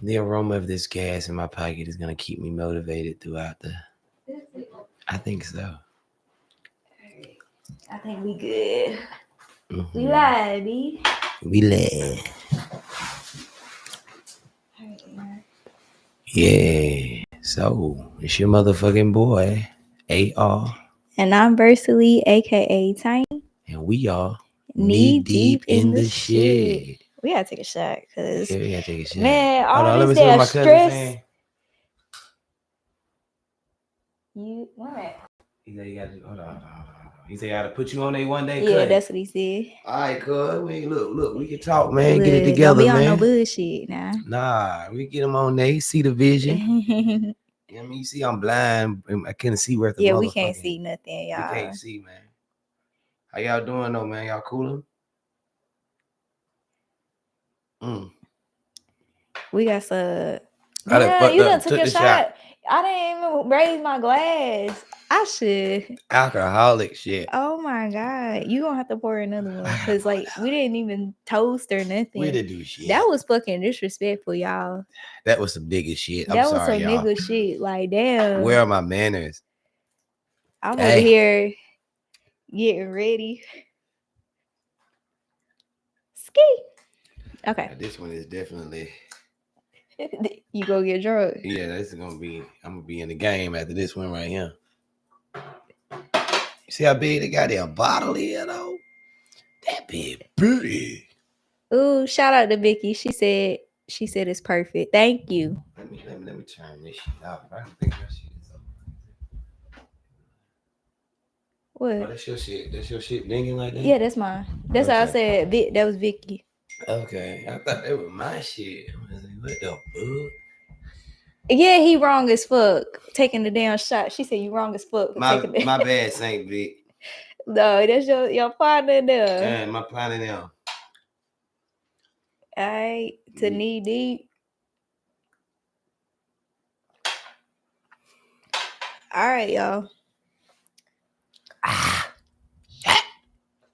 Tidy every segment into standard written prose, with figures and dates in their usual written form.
The aroma of this gas in my pocket is gonna keep me motivated throughout the. I think so. I think we good. We Mm-hmm. live, B. We live. Yeah. So it's your motherfucking boy, AR, And I'm Versally, aka Tiny. and we are knee Knee deep deep in in the the shit. shit. We gotta take a shot, cause Yeah, we gotta take a shot. man, Hold all on, let this me see what damn my cousin stress. saying. You what? He said you gotta hold on. He said I gotta put you on a 1 day Yeah, cut. that's what he said. All right, cuz. Look, we can talk, man. Look, Get it don't together, be on no man. bullshit now. Nah, we get him on there. He see the vision. You know what I mean? You see, I'm blind. I couldn't see where the Yeah, motherfucking. we can't see nothing, We y'all. can't see, man. How y'all doing, though, man? Y'all coolin'? We got some. I done Damn, fucked you up done and took took your the shot. shot. I didn't even raise my glass. I should. Alcoholic shit. Oh my god, you gonna have to pour another one because like we didn't even toast or nothing. We didn't do shit. That was fucking disrespectful, y'all. That was some nigga shit. I'm That was sorry, some y'all. nigga shit. Like damn, Where are my manners? I'm Hey. over here getting ready. Ski. Okay, Now, this one is definitely. you go get drunk. Yeah, this is gonna be. I'm gonna be in the game after this one right here. You see how big they got their bottle here though? That big. Ooh, shout out to Vicky. She said it's perfect. Thank you. Let me turn this shit off. I don't think that shit is over. What? Oh, that's your shit. That's your shit dinging like that? Yeah, that's mine. That's how I Okay. said. That was Vicky. Okay. I thought that was my shit. I was like, what the fuck? Yeah, he wrong as fuck taking the damn shot. She said you wrong as fuck for taking the. My bad, Saint Vic. No, that's your partner there. And my partner now. Alright, to knee deep. Alright, y'all.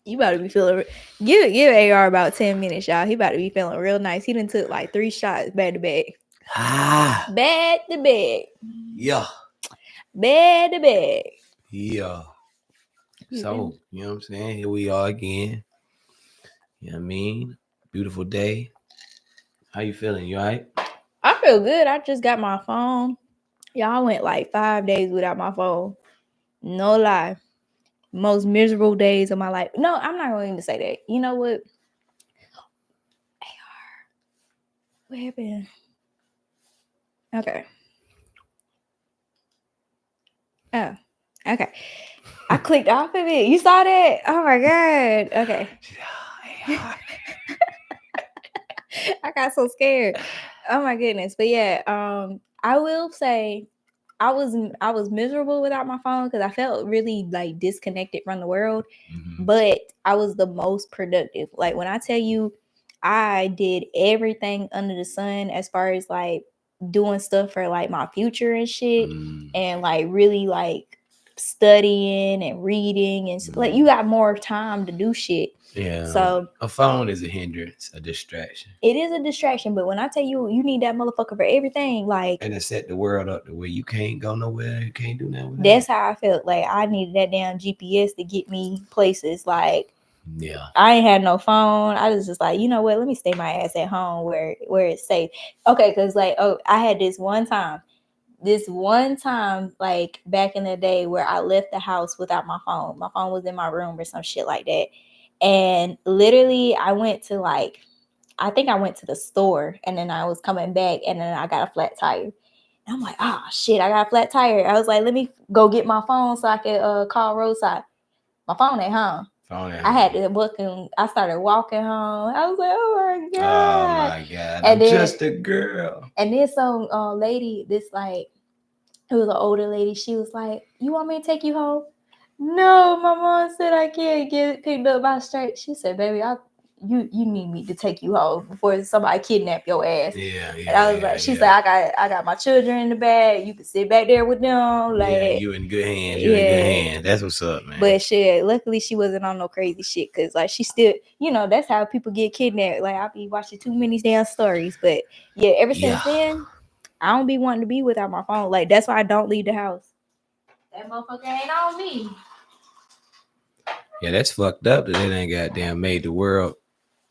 You about to be feeling. Give AR about 10 minutes, y'all. He about to be feeling real nice. He done took like 3 shots back to back. Back to back. Yeah. Back to back. Yeah. So, you know what I'm saying? Here we are again. You know what I mean? Beautiful day. How you feeling? You all right? I feel good. I just got my phone. Y'all went like 5 days without my phone. No lie. Most miserable days of my life. No, I'm not going to say that. You know what? AR. What happened? Okay. Oh, okay. I clicked off of it. You saw that? Oh my god. Okay. I got so scared. Oh my goodness. But yeah, I will say I was miserable without my phone because I felt really like disconnected from the world. Mm-hmm. But I was the most productive. Like when I tell you I did everything under the sun as far as like doing stuff for like my future and shit, and like really like studying and reading and like you got more time to do shit. Yeah. So a phone is a hindrance, a distraction. It is a distraction, but when I tell you, you need that motherfucker for everything, like and it set the world up to where you can't go nowhere, you can't do nothing. That's how I felt. Like I needed that damn GPS to get me places. Like yeah, I ain't had no phone. I was just like, you know what? Let me stay my ass at home where it's safe. Okay, because like I had this one time, like back in the day where I left the house without my phone. My phone was in my room or some shit like that, and literally I went to like. I think I went to the store and then I was coming back and then I got a flat tire. And I'm like, oh shit, I got a flat tire. I was like, let me go get my phone so I could call roadside. My phone at home. I had to look and I started walking home. I was like, oh my God. Oh my God. And then, just a girl. And then some lady, this like, it was an older lady. She was like, you want me to take you home? No, my mom said I can't get picked up by straight. She said, baby, you need me to take you home before somebody kidnap your ass. Yeah. And I was like, she's like, I got my children in the bag. You can sit back there with them. Like, yeah, you in good hands. You in good hands. That's what's up, man. But shit, luckily she wasn't on no crazy shit, cause like she still, that's how people get kidnapped. Like I be watching too many damn stories. But yeah, ever since then, I don't be wanting to be without my phone. Like that's why I don't leave the house. That motherfucker ain't on me. Yeah, that's fucked up that they ain't goddamn made the world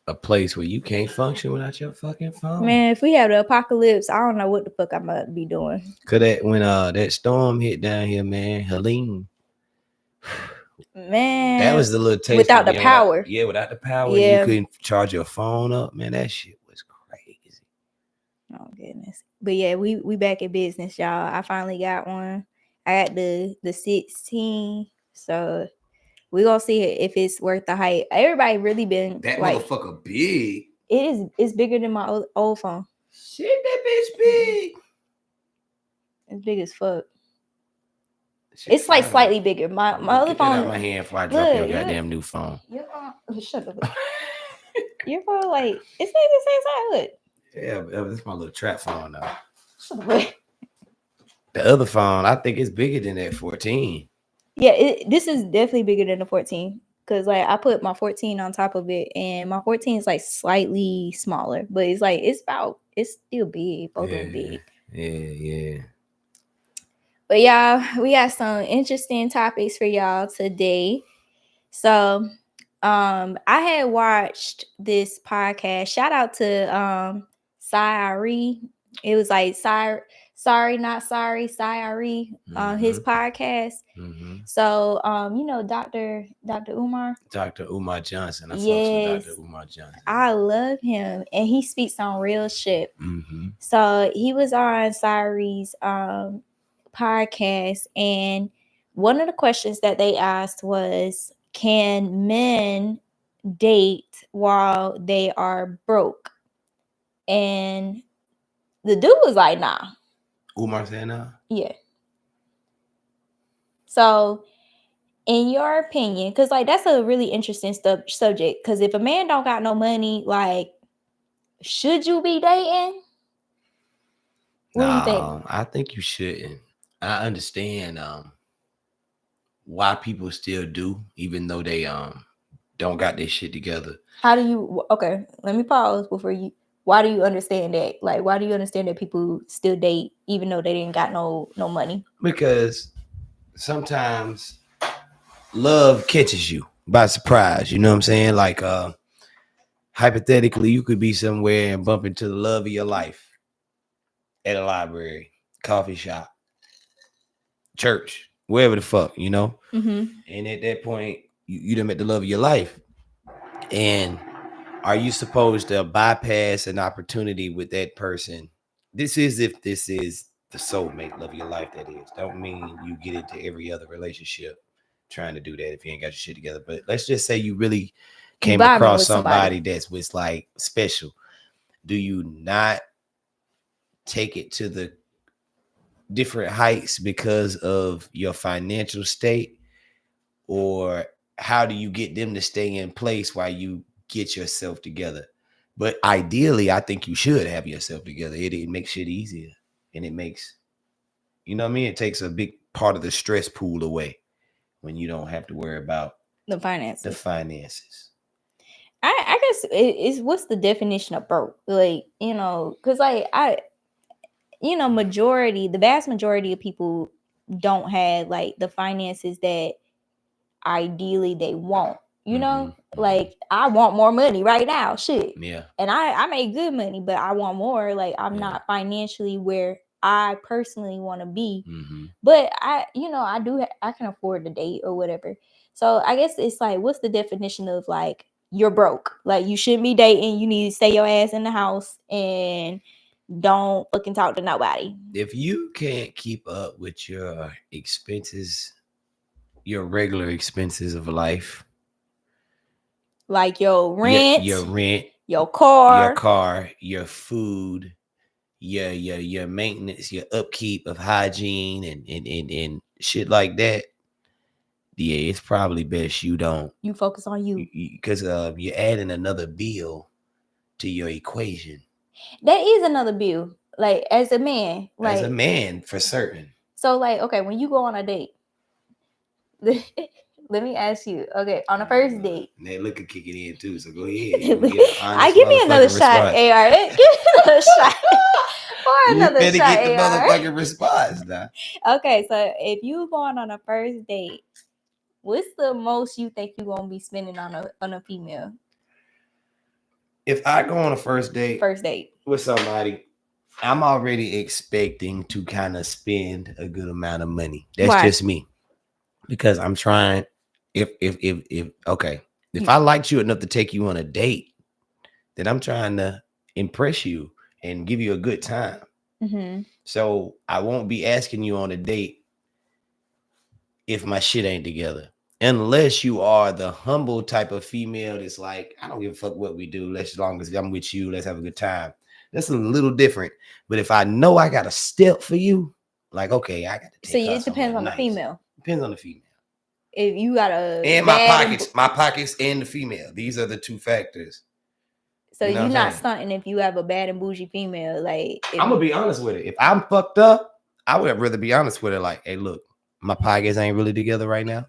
a place where you can't function without your fucking phone. Man, if we have the apocalypse, I don't know what the fuck I might be doing. Cause that when that storm hit down here, man, Helene. Man, that was the little taste without the power. Without the power, you couldn't charge your phone up. Man, that shit was crazy. Oh goodness. But yeah, we back in business, y'all. I finally got one. I got the 16. So we gonna see if it's worth the hype. Everybody really been that like, motherfucker big. It's bigger than my old phone. Shit, that bitch big. It's big as fuck. It's like slightly bigger. My other phone. Get out my hand before I drop your goddamn new phone. Your phone, shut up. Your phone, like it's like the same size. Look. Yeah, that's my little trap phone now. The other phone, I think it's bigger than that 14. Yeah, this is definitely bigger than the 14. Cause like I put my 14 on top of it, and my 14 is like slightly smaller, but it's like it's still big. Both of them big. Yeah. But y'all, we got some interesting topics for y'all today. So, I had watched this podcast. Shout out to Syari. It was like Sorry Not Sorry, Syari on his podcast. Mm-hmm. So, Dr. Umar. Dr. Umar Johnson. I yes, Dr. Umar Johnson. I love him, and he speaks on real shit. Mm-hmm. So he was on Syari's podcast, and one of the questions that they asked was, can men date while they are broke? And the dude was like, nah. Umar said nah? Yeah. So in your opinion, because like that's a really interesting subject, because if a man don't got no money, like, should you be dating? What do you think? I think you shouldn't. I understand why people still do, even though they don't got their shit together. How do you? Okay, let me pause before you. Why do you understand that? Like, why do you understand that people still date even though they didn't got no money? Because sometimes love catches you by surprise. You know what I'm saying? Like, hypothetically, you could be somewhere and bump into the love of your life at a library, coffee shop, church, wherever the fuck, you know? Mm-hmm. And at that point, you done met the love of your life. And are you supposed to bypass an opportunity with that person? This is if this is the soulmate love of your life, that is. Don't mean you get into every other relationship trying to do that if you ain't got your shit together. But let's just say you really came across somebody that was like special. Do you not take it to the different heights because of your financial state? Or how do you get them to stay in place while you get yourself together? But ideally, I think you should have yourself together. It makes shit easier. And it makes, you know what I mean? It takes a big part of the stress pool away when you don't have to worry about the finances. I guess it's what's the definition of broke? Like, because like the vast majority of people don't have like the finances that ideally they want. Like I want more money right now. Shit. Yeah. And I make good money, but I want more. Like I'm not financially where I personally want to be. Mm-hmm. But I can afford to date or whatever. So I guess it's like, what's the definition of like you're broke? Like you shouldn't be dating. You need to stay your ass in the house and don't fucking talk to nobody. If you can't keep up with your expenses, your regular expenses of life, like your rent, your car, your food, your maintenance, your upkeep of hygiene and shit like that, Yeah, it's probably best you don't, You focus on you. because you're adding another bill to your equation. That is another bill. Like as a man, like As a man, for certain. so, like okay, when you go on a date, let me ask you. Okay, on a first date, And that liquor kicking in too. So go ahead. I give me another shot, AR. Give me another shot. Or You another better shot, get the AR. motherfucking response now. Okay, so if you going on a first date, what's the most you think you gonna be spending on a female? If I go on a first date with somebody, I'm already expecting to kind of spend a good amount of money. That's Why? just me. Because I'm trying. If I liked you enough to take you on a date, then I'm trying to impress you and give you a good time. Mm-hmm. So I won't be asking you on a date if my shit ain't together. Unless you are the humble type of female that's like, I don't give a fuck what we do. As long as I'm with you, let's have a good time. That's a little different. But if I know I got a step for you, like, okay, I got to take So it depends on the female. Depends on the female. If you got a and my pockets and the female. These are the two factors. So you're not stunting if you have a bad and bougie female. Like I'm gonna be honest with it. If I'm fucked up, I would rather be honest with it. Like, hey, look, my pockets ain't really together right now.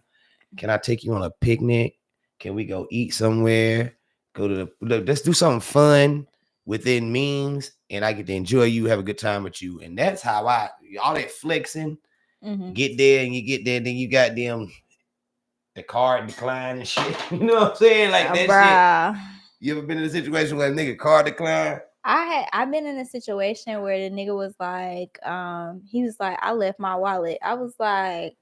Can I take you on a picnic? Can we go eat somewhere? Let's do something fun within means, and I get to enjoy you, have a good time with you. And that's how all that flexing, get there and you get there, then you got them the card decline and shit. You know what I'm saying? Like that shit. You ever been in a situation where a nigga card decline? I've been in a situation where the nigga was like, he was like, I left my wallet. I was like,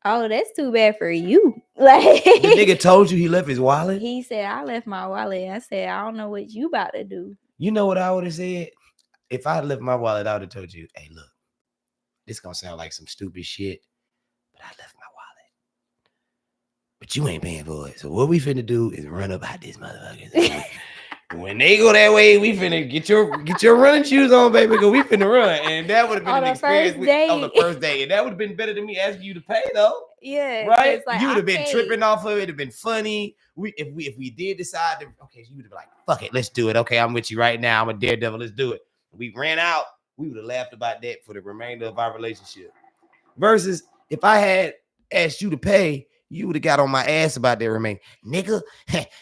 oh, that's too bad for you. Like the nigga told you he left his wallet? He said, I left my wallet. I said, I don't know what you about to do. You know what I would have said? If I left my wallet, I would have told you, hey, look, this gonna sound like some stupid shit, but I left my wallet. But you ain't paying for it. So what we finna do is run up out this motherfucker. When they go that way, we finna get your running shoes on, baby, because we finna run. And that would have been an experience on the first day. And that would have been better than me asking you to pay, though. Yeah. Right? Like, you would have been tripping off of it. It'd have been funny. If we did decide to, okay, you would have been like, fuck it, let's do it. Okay, I'm with you right now. I'm a daredevil. Let's do it. We ran out. We would have laughed about that for the remainder of our relationship. Versus if I had asked you to pay, you would have got on my ass about that remain. Nigga,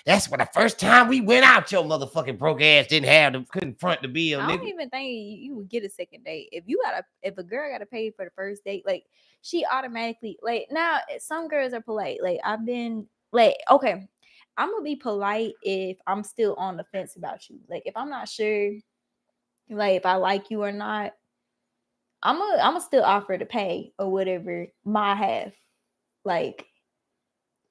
that's for the first time we went out. Your motherfucking broke ass couldn't front the bill. I don't even think you would get a second date. If a girl gotta pay for the first date, like she automatically, like, now some girls are polite. Like I've been like, okay, I'm gonna be polite if I'm still on the fence about you. Like if I'm not sure, like if I like you or not, I'm gonna still offer to pay or whatever my half. Like,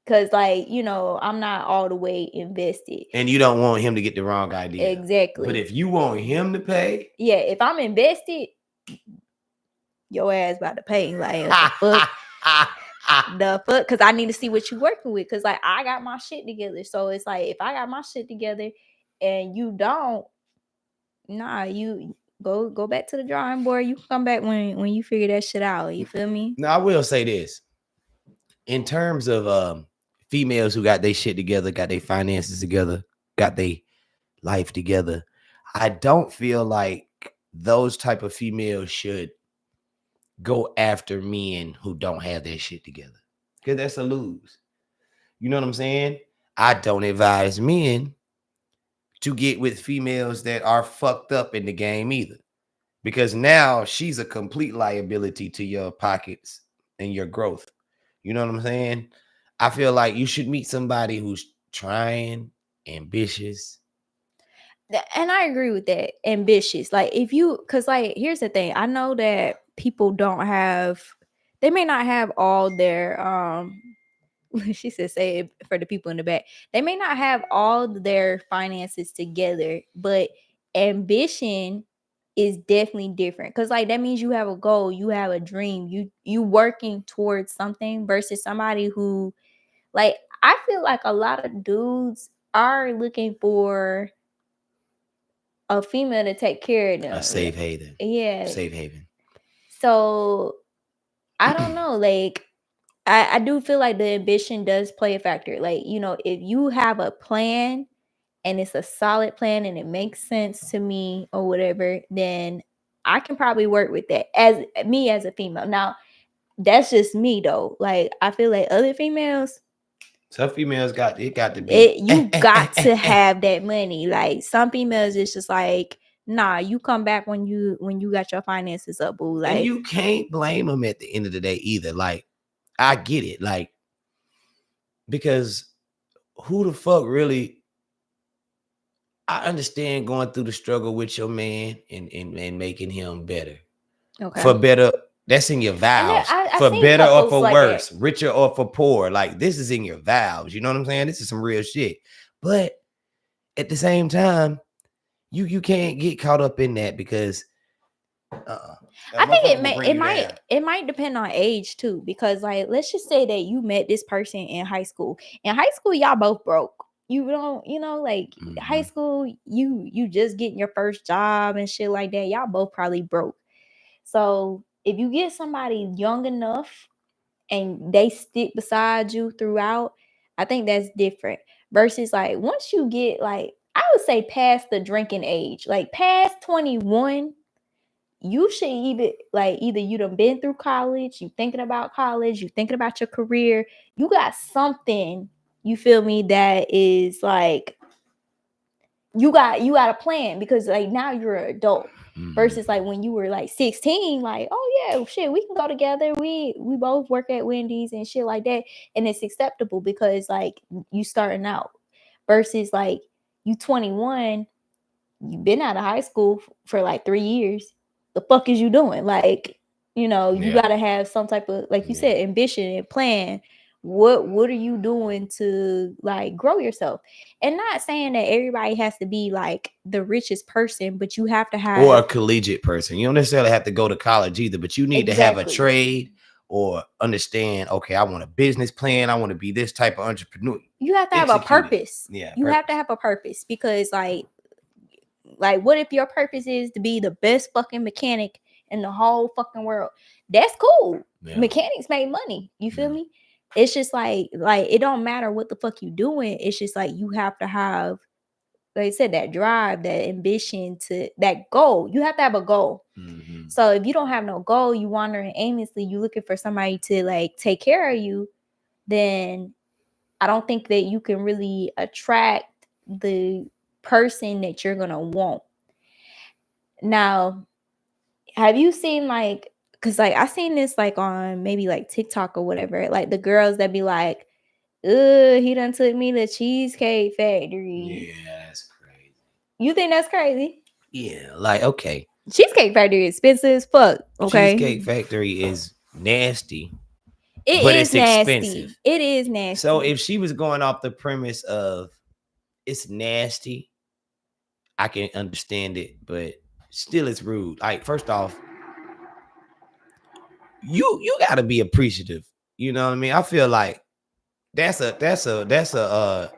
cause like, you know, I'm not all the way invested. And you don't want him to get the wrong idea. Exactly. But if you want him to pay, yeah, if I'm invested, your ass about to pay. Like the fuck, cause I need to see what you working with. Cause like I got my shit together. So it's like if I got my shit together and you don't, nah, you go back to the drawing board. You can come back when you figure that shit out. You feel me? Now I will say this. In terms of females who got their shit together, got their finances together, got their life together, I don't feel like those type of females should go after men who don't have their shit together, because that's a lose. You know what I'm saying? I don't advise men to get with females that are fucked up in the game either, because now she's a complete liability to your pockets and your growth. You know what I'm saying? I feel like you should meet somebody who's trying, ambitious. And I agree with that. Ambitious. Like if you, cause like here's the thing. I know that people they may not have all their she said say it for the people in the back. They may not have all their finances together, but ambition is definitely different. Cause like that means you have a goal, you have a dream, you working towards something versus somebody who, like, I feel like a lot of dudes are looking for a female to take care of them. A safe haven. Yeah. Safe haven. So I don't know. Like I do feel like the ambition does play a factor. Like, you know, if you have a plan and it's a solid plan and it makes sense to me or whatever, then I can probably work with that as me as a female. Now, that's just me though. Like, I feel like other females, Some females got to be. you got to have that money. Like, some females, it's just like, nah, you come back when you got your finances up, boo. And Like, you can't blame them at the end of the day either. Like, I get it. Like, because who the fuck really, I understand going through the struggle with your man and making him better. okay. For better, that's in your vows. I For seen better or couples for like worse, that. richer or for poor. Like, this is in your vows. You know what I'm saying? This is some real shit. But at the same time, you can't get caught up in that because I think it might depend on age too, because like, let's just say that you met this person in high school. In high school, y'all both broke. You don't, you know, like high school, you just getting your first job and shit like that. Y'all both probably broke. So if you get somebody young enough and they stick beside you throughout, I think that's different. Versus like, once you get like, I would say past the drinking age, like past 21, you should either you done been through college, you thinking about college, you thinking about your career, you got something, you feel me, that is like you got a plan, because like now you're an adult. Versus like when you were like 16, like, oh yeah, shit, we can go together. We both work at Wendy's and shit like that. And it's acceptable because like you starting out. Versus like you 21, you've been out of high school for like 3 years. The fuck is you doing? Like, you know, you got to have some type of, like you said, ambition and plan. What are you doing to like grow yourself? And not saying that everybody has to be like the richest person, but you have to have, or a collegiate person. You don't necessarily have to go to college either, but you need to have a trade or understand, okay, I want a business plan. I want to be this type of entrepreneur. You have to have a purpose. Yeah. You have to have a purpose, because like what if your purpose is to be the best fucking mechanic in the whole fucking world? That's cool. Mechanics make money. You feel me? It's just like it don't matter what the fuck you doing. It's just like you have to have, like I said, that drive, that ambition, to that goal. You have to have a goal. So if you don't have no goal, you wandering aimlessly, you looking for somebody to like take care of you, then I don't think that you can really attract the person that you're gonna want. Now, have you seen like, because like I seen this like on maybe like TikTok or whatever, like the girls that be like, he done took me to Cheesecake Factory. Yeah, that's crazy. You think that's crazy? Yeah, like, okay, Cheesecake Factory is expensive as fuck. Okay, Cheesecake Factory is nasty. It's expensive. It is nasty. So if she was going off the premise of it's nasty, I can understand it, but still it's rude. Like, first off, you gotta be appreciative. You know what I mean? I feel like that's a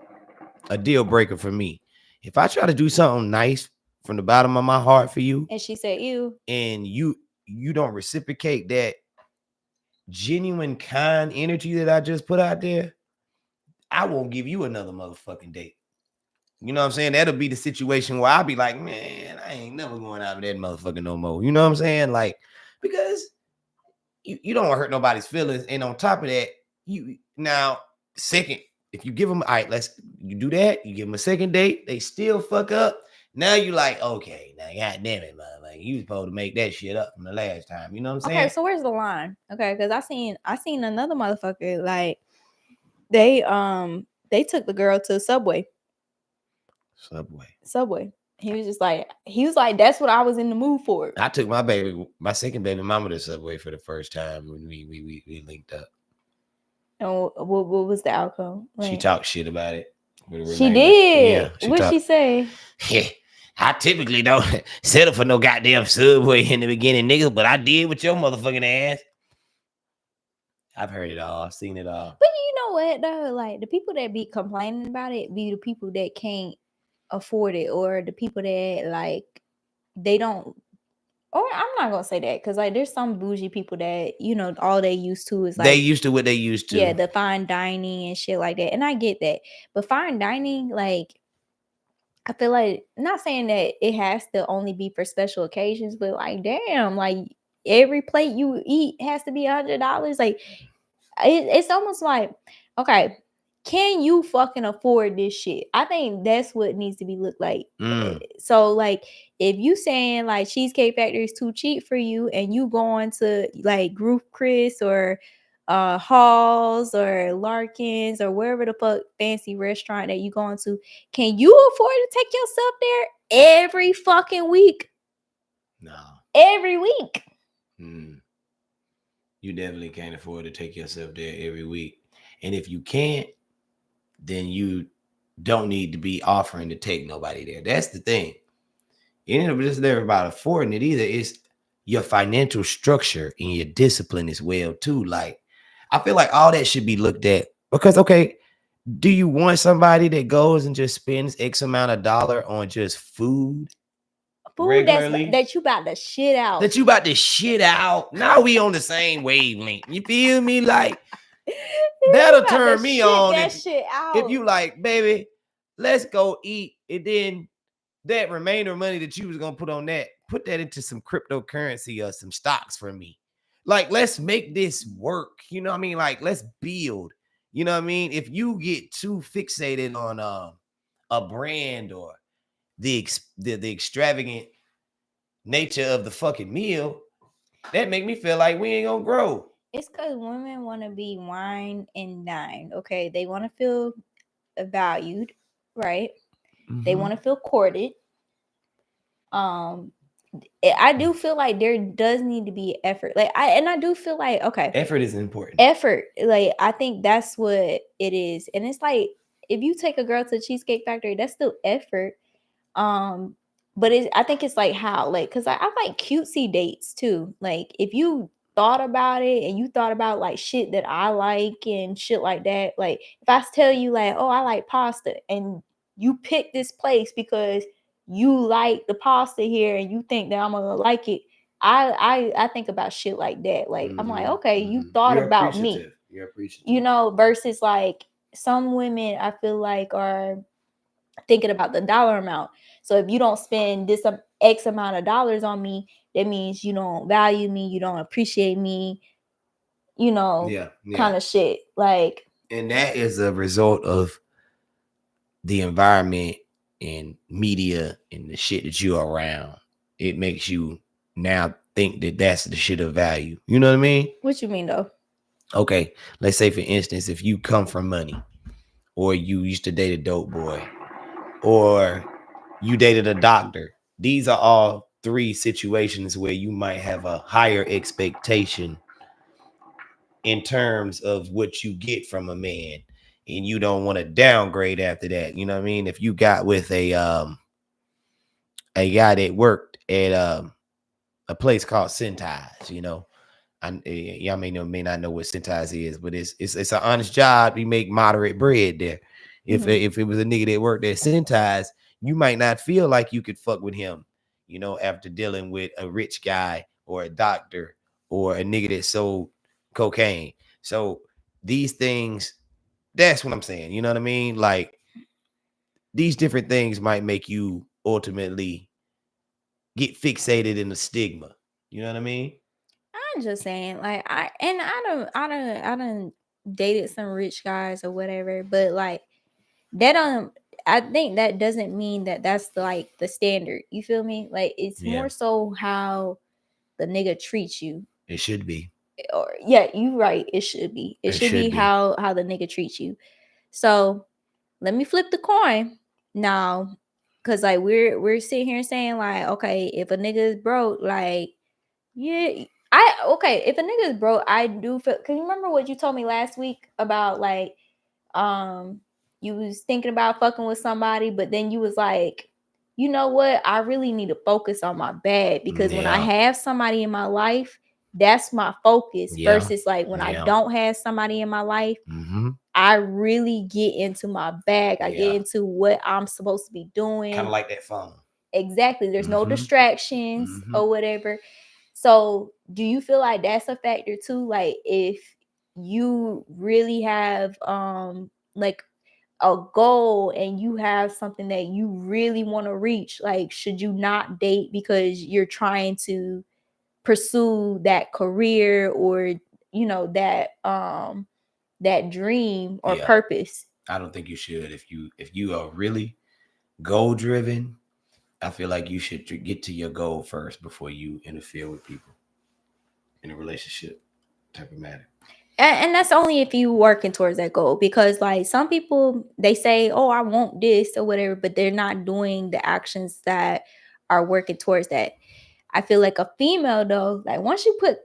deal breaker for me. If I try to do something nice from the bottom of my heart for you, and she said ew, and you don't reciprocate that genuine kind energy that I just put out there, I won't give you another motherfucking date. You know what I'm saying? That'll be the situation where I'll be like, man, I ain't never going out with that motherfucker no more. You know what I'm saying? Like, because you don't want to hurt nobody's feelings. And on top of that, second, if you give them, all right, you do that, you give them a second date, they still fuck up. Now you like, okay, now god damn it, man. Like, you supposed to make that shit up from the last time. You know what I'm saying? Okay, so where's the line? Okay, because I seen another motherfucker, like they took the girl to Subway. He was like, that's what I was in the mood for. I took my second baby mama to Subway for the first time when we linked up. And what was the outcome? Like, she talked shit about it. She did. Yeah, what'd she say? Yeah, I typically don't settle for no goddamn Subway in the beginning, niggas, but I did with your motherfucking ass. I've heard it all. I've seen it all. But you know what, though? Like, the people that be complaining about it be the people that can't afford it, or the people that like they don't Or I'm not gonna say that because like there's some bougie people that all they used to is They like used to what they used to. yeah, the fine dining and shit like that, and I get that. But fine dining, like I feel like not saying that it has to only be for special occasions, but like damn, like every plate you eat has to be $100. Like it's almost like okay, can you fucking afford this shit? I think that's what needs to be looked like. So like if you saying like Cheesecake Factory is too cheap for you and you going to like Groove Chris or Halls or Larkins or wherever the fuck fancy restaurant that you going to, can you afford to take yourself there every fucking week? No. Every week. You definitely can't afford to take yourself there every week. And if you can't, then you don't need to be offering to take nobody there. That's the thing. You ain't just never about affording it either. It's your financial structure and your discipline as well, too. Like, I feel like all that should be looked at because, okay, do you want somebody that goes and just spends X amount of dollar on just food regularly? That you about to shit out. That you about to shit out. Now we on the same wavelength. You feel me? Like, that'll turn me on if you like, baby, let's go eat. And then that remainder money that you was gonna put on that, put that into some cryptocurrency or some stocks for me. Like, let's make this work. You know what I mean? Like, let's build. You know what I mean? If you get too fixated on a brand or the extravagant nature of the fucking meal, that make me feel like we ain't gonna grow. It's because women want to be wine and dined. Okay, they want to feel valued, right? They want to feel courted. I do feel like there does need to be effort. Like I do feel like okay, effort is important. Effort, like I think that's what it is, and it's like if you take a girl to Cheesecake Factory, that's still effort. But I think it's like how, like, because I like cutesy dates too. Like if you thought about it and you thought about like shit that I like and shit like that. Like if I tell you like, oh, I like pasta, and you pick this place because you like the pasta here and you think that I'm gonna like it. I think about shit like that. Like I'm like, okay, you thought about me. You're appreciative. You know, versus like some women I feel like are thinking about the dollar amount. So if you don't spend this X amount of dollars on me, that means you don't value me, you don't appreciate me, kind of shit. Like, and that is a result of the environment and media and the shit that you are around. It makes you now think that that's the shit of value. You know what I mean? What you mean though? Okay, let's say for instance, if you come from money, or you used to date a dope boy, or you dated a doctor, these are all three situations where you might have a higher expectation in terms of what you get from a man, and you don't want to downgrade after that. You know what I mean? If you got with a guy that worked at a place called Centise, you know, y'all may not know what Centise is, but it's an honest job. You make moderate bread there. If it was a nigga that worked at Centise, you might not feel like you could fuck with him, you know, after dealing with a rich guy or a doctor or a nigga that sold cocaine. So these things, that's what I'm saying. You know what I mean? Like, these different things might make you ultimately get fixated in the stigma. You know what I mean? I'm just saying, like, I don't dated some rich guys or whatever, but like that I think that doesn't mean that that's like the standard. You feel me? Like it's more so how the nigga treats you. It should be. Or yeah, you right. It should be. It should be how the nigga treats you. So let me flip the coin now, because like we're sitting here saying like, okay, if a nigga is broke, like yeah. If a nigga is broke, I do feel. Can you remember what you told me last week about like, you was thinking about fucking with somebody, but then you was like, you know what? I really need to focus on my bag because when I have somebody in my life, that's my focus. Versus like when I don't have somebody in my life, I really get into my bag. I get into what I'm supposed to be doing. Kind of like that phone. Exactly. There's no distractions Mhm. or whatever. So do you feel like that's a factor too? Like if you really have like a goal and you have something that you really want to reach, like should you not date because you're trying to pursue that career or that dream or Yeah. purpose? I don't think you should. If you are really goal driven, I feel like you should get to your goal first before you interfere with people in a relationship type of matter. And that's only if you working towards that goal, because like some people they say, oh, I want this or whatever, but they're not doing the actions that are working towards that. I feel like a female though, like once you put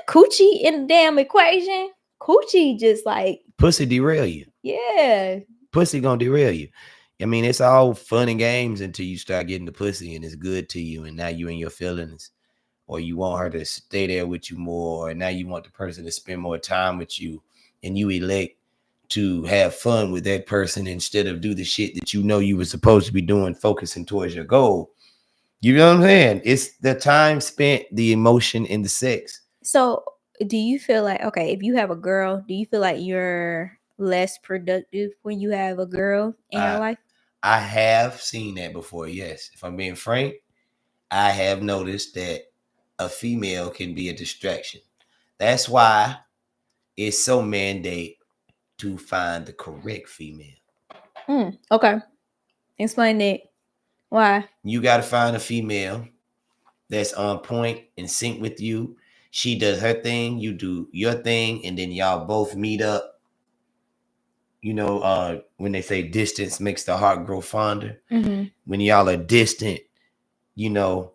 coochie in the damn equation, coochie just like, Pussy derail you. yeah. Pussy gonna derail you. I mean, it's all fun and games until you start getting the pussy and it's good to you, and now you in your feelings, or you want her to stay there with you more, or now you want the person to spend more time with you, and you elect to have fun with that person instead of do the shit that you know you were supposed to be doing, focusing towards your goal. You know what I'm saying? It's the time spent, the emotion, and the sex. So do you feel like, okay, if you have a girl, do you feel like you're less productive when you have a girl in your life? I have seen that before, yes. If I'm being frank, I have noticed that a female can be a distraction. That's why it's so mandate to find the correct female. Okay. Explain it. Why? You got to find a female that's on point and sync with you. She does her thing, you do your thing, and then y'all both meet up. You know, when they say distance makes the heart grow fonder. When y'all are distant, you know,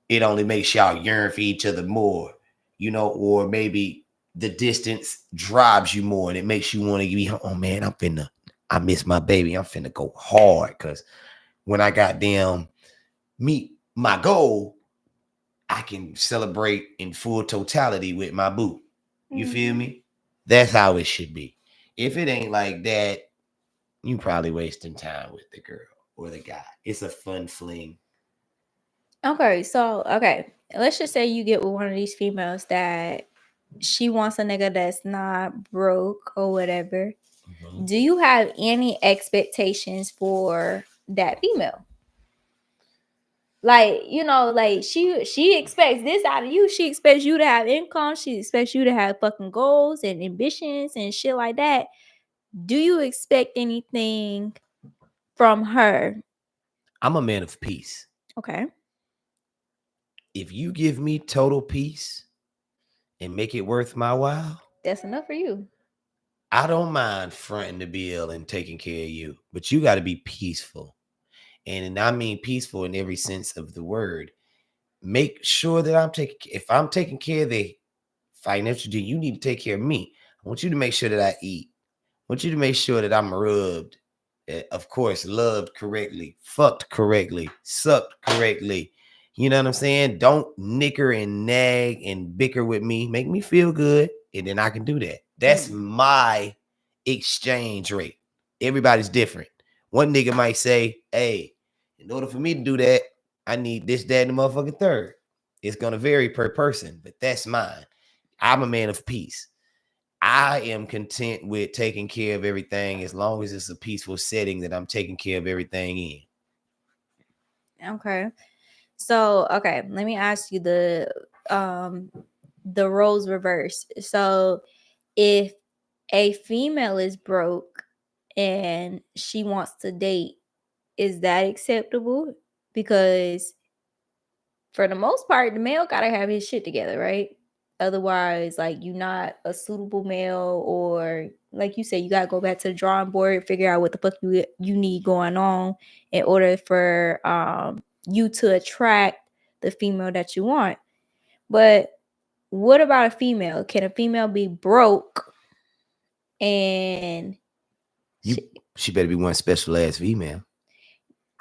it only makes y'all yearn for each other more, you know, or maybe the distance drives you more and it makes you want to be, oh man, I miss my baby. I'm finna go hard because when I got them meet my goal, I can celebrate in full totality with my boo. You feel me? That's how it should be. If it ain't like that, you probably wasting time with the girl or the guy. It's a fun fling. Okay, so let's just say you get with one of these females that she wants a nigga that's not broke or whatever. Do you have any expectations for that female? Like, like she expects this out of you. She expects you to have income. She expects you to have fucking goals and ambitions and shit like that. Do you expect anything from her? I'm a man of peace. Okay. If you give me total peace and make it worth my while, That's enough for you. I don't mind fronting the bill and taking care of you, but you got to be peaceful. And I mean peaceful in every sense of the word. Make sure that if I'm taking care of the financial deal, you need to take care of me. I want you to make sure that I eat. I want you to make sure that I'm rubbed, of course, loved correctly, fucked correctly, sucked correctly. You know what I'm saying? Don't nicker and nag and bicker with me. Make me feel good, and then I can do that. That's my exchange rate. Everybody's different. One nigga might say, hey, in order for me to do that, I need this, that, and the motherfucking third. It's going to vary per person, but that's mine. I'm a man of peace. I am content with taking care of everything as long as it's a peaceful setting that I'm taking care of everything in. Okay. So, let me ask you the roles reverse. So, if a female is broke and she wants to date, is that acceptable? Because for the most part, the male gotta have his shit together, right? Otherwise, like you're not a suitable male, or like you said, you gotta go back to the drawing board, figure out what the fuck you need going on in order for you to attract the female that you want. But what about a female? Can a female be broke and she better be one special ass female?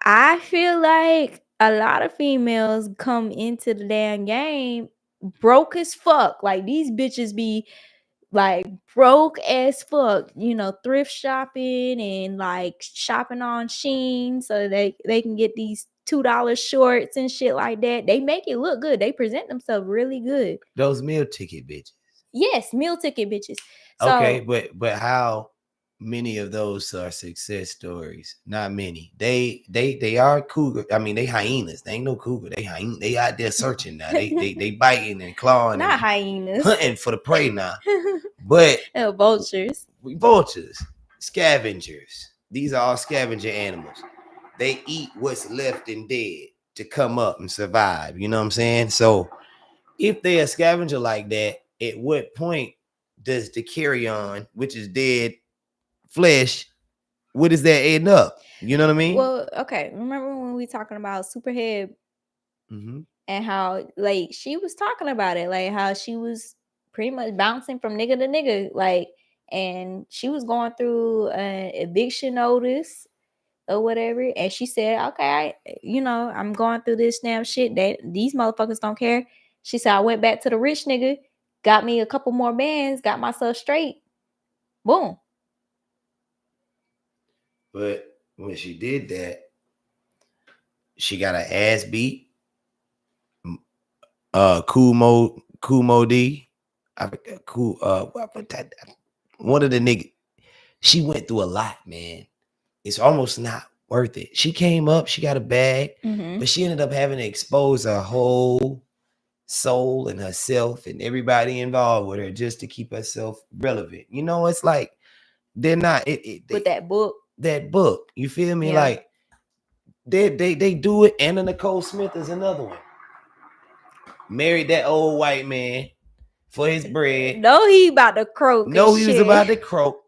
I feel like a lot of females come into the damn game broke as fuck. Like these bitches be like broke as fuck, thrift shopping and like shopping on Shein so they can get these $2 shorts and shit like that. They make it look good. They present themselves really good. Those meal ticket bitches. Yes, meal ticket bitches. Okay, So but how many of those are success stories? Not many. They are cougar. I mean, they hyenas. They ain't no cougar. They hyena. They out there searching now. They biting and clawing not and hyenas. hunting for the prey now. But Vultures. vultures, scavengers. These are all scavenger animals. They eat what's left and dead to come up and survive. You know what I'm saying? So if they're a scavenger like that, at what point does the carrion, which is dead flesh, what does that end up? You know what I mean? Well, okay. Remember when we talking about Superhead Mhm. and how like she was talking about it, like how she was pretty much bouncing from nigga to nigga, like, and she was going through an eviction notice or whatever, and she said, "Okay, I'm going through this damn shit that these motherfuckers don't care." She said, "I went back to the rich nigga, got me a couple more bands, got myself straight, boom." But when she did that, she got her ass beat. Kumo D. I forgot cool. One of the niggas. She went through a lot, man. It's almost not worth it. She came up, she got a bag, but she ended up having to expose her whole soul and herself and everybody involved with her just to keep herself relevant. You know, it's like they're not With that book. You feel me? Yeah. Like they do it. Anna Nicole Smith is another one. Married that old white man for his bread. No, he about to croak. No, he was about to croak.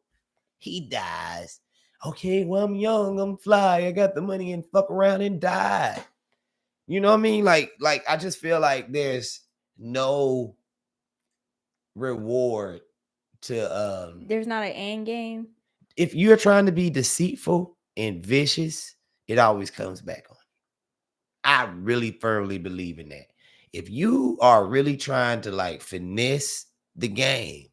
He dies. Okay, well, I'm young, I'm fly, I got the money and fuck around and die. You know what I mean? Like I just feel like there's no reward to there's not an end game. If you're trying to be deceitful and vicious, it always comes back on. I really firmly believe in that. If you are really trying to like finesse the game,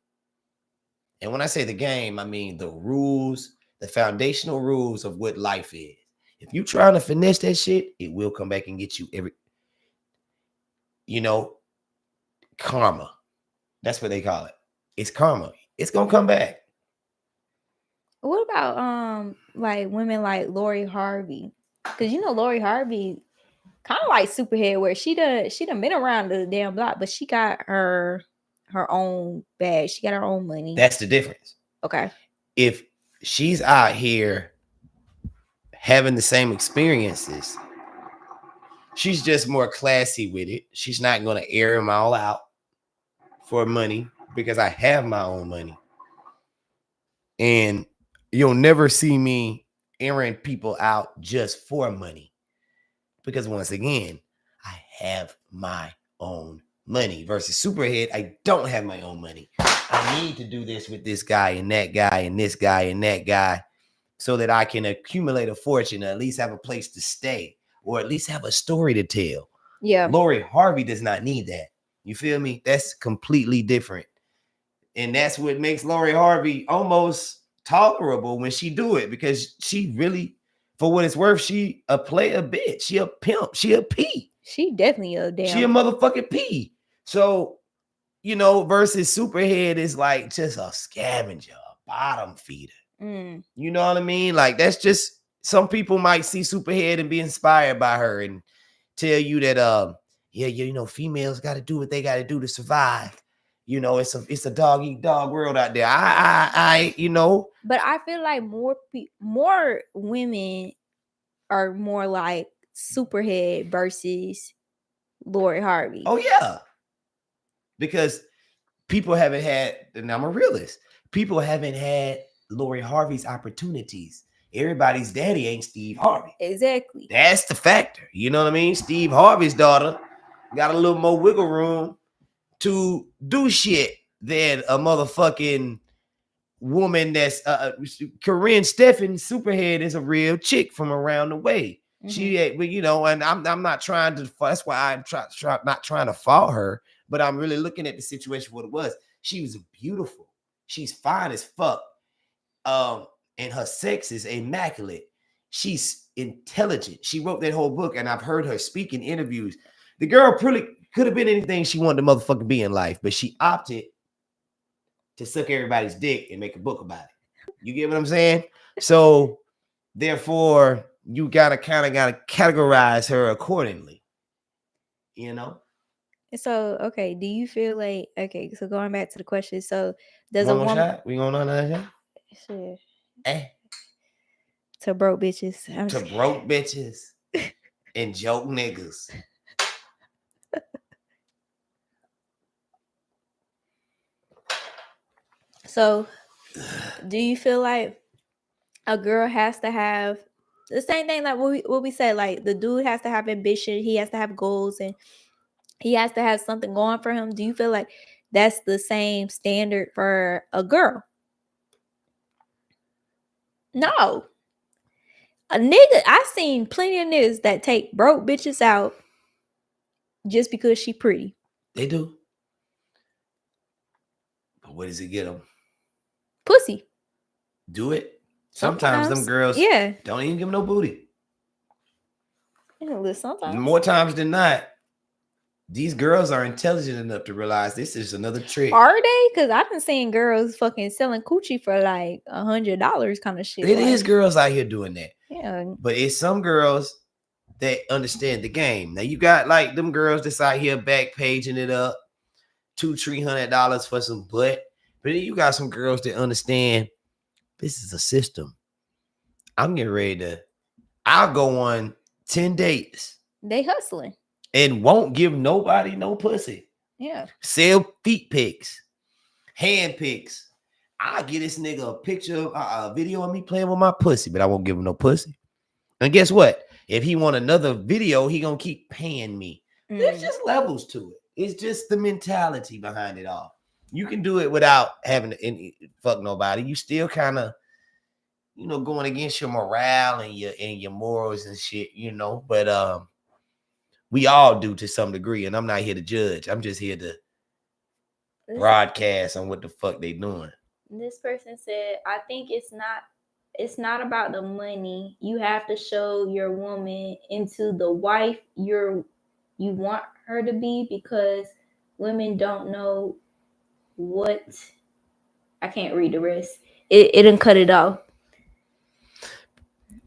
and when I say the game, I mean the rules, the foundational rules of what life is. If you're trying to finesse that shit, it will come back and get you karma. That's what they call it. It's karma. It's gonna come back. What about like women like Lori Harvey? Because Lori Harvey kind of like Superhead, where she done been around the damn block, but she got her own bag. She got her own money. That's the difference. Okay. If she's out here having the same experiences, she's just more classy with it. She's not going to air them all out for money because I have my own money. And you'll never see me airing people out just for money. Because once again, I have my own money versus Superhead. I don't have my own money. I need to do this with this guy and that guy and this guy and that guy so that I can accumulate a fortune or at least have a place to stay or at least have a story to tell. Yeah. Lori Harvey does not need that. You feel me? That's completely different. And that's what makes Lori Harvey almost tolerable when she do it, because she really, for what it's worth, she a player bitch. She a pimp. She a P. She definitely a damn. She a motherfucking P. So, versus Superhead is like just a scavenger, a bottom feeder. You know what I mean? Like that's just, some people might see Superhead and be inspired by her and tell you that females got to do what they got to do to survive. It's a dog eat dog world out there. But I feel like more women are more like Superhead versus Lori Harvey. Oh yeah, because people haven't had, and I'm a realist. People haven't had Lori Harvey's opportunities. Everybody's daddy ain't Steve Harvey. Exactly. That's the factor. You know what I mean? Steve Harvey's daughter got a little more wiggle room to do shit than a motherfucking woman that's Corinne Steffen. Superhead is a real chick from around the way. She, and I'm not trying to. That's why I'm not trying to fault her, but I'm really looking at the situation what it was. She was beautiful. She's fine as fuck. And her sex is immaculate. She's intelligent. She wrote that whole book, and I've heard her speak in interviews. The girl probably could have been anything she wanted to motherfucking be in life, but she opted to suck everybody's dick and make a book about it. You get what I'm saying? So therefore, you gotta categorize her accordingly. You know? So, okay, do you feel like, okay, so going back to the question, so does One a more woman shot? We going on another shot? Shit, Eh, to broke bitches? I'm to just broke bitches and joke niggas. So, do you feel like a girl has to have the same thing like what we said, like the dude has to have ambition, he has to have goals, and he has to have something going for him? Do you feel like that's the same standard for a girl? No. A nigga, I seen plenty of niggas that take broke bitches out just because she pretty. They do. But what does it get them? Pussy. Do it. Sometimes them girls yeah. don't even give them no booty. Yeah, sometimes. More times than not, these girls are intelligent enough to realize this is another trick. Are they? Because I've been seeing girls fucking selling coochie for like $100 kind of shit. It is girls out here doing that. Yeah. But it's some girls that understand the game. Now you got like them girls that's out here back paging it up, $200-$300 for some butt. But then you got some girls that understand this is a system. I'm getting ready to. I'll go on 10 dates. They hustling. And won't give nobody no pussy. Yeah. Sell feet pics, hand pics. I'll give this nigga a picture, a video of me playing with my pussy, but I won't give him no pussy. And guess what? If he want another video, he gonna keep paying me. There's just levels to it. It's just the mentality behind it all. You can do it without having to fuck nobody. You still kind of, going against your morale and your morals and shit, But we all do to some degree, and I'm not here to judge. I'm just here to broadcast on what the fuck they doing. This person said, I think it's not about the money. You have to show your woman into the wife you want her to be, because women don't know what. I can't read the rest. It didn't cut it off.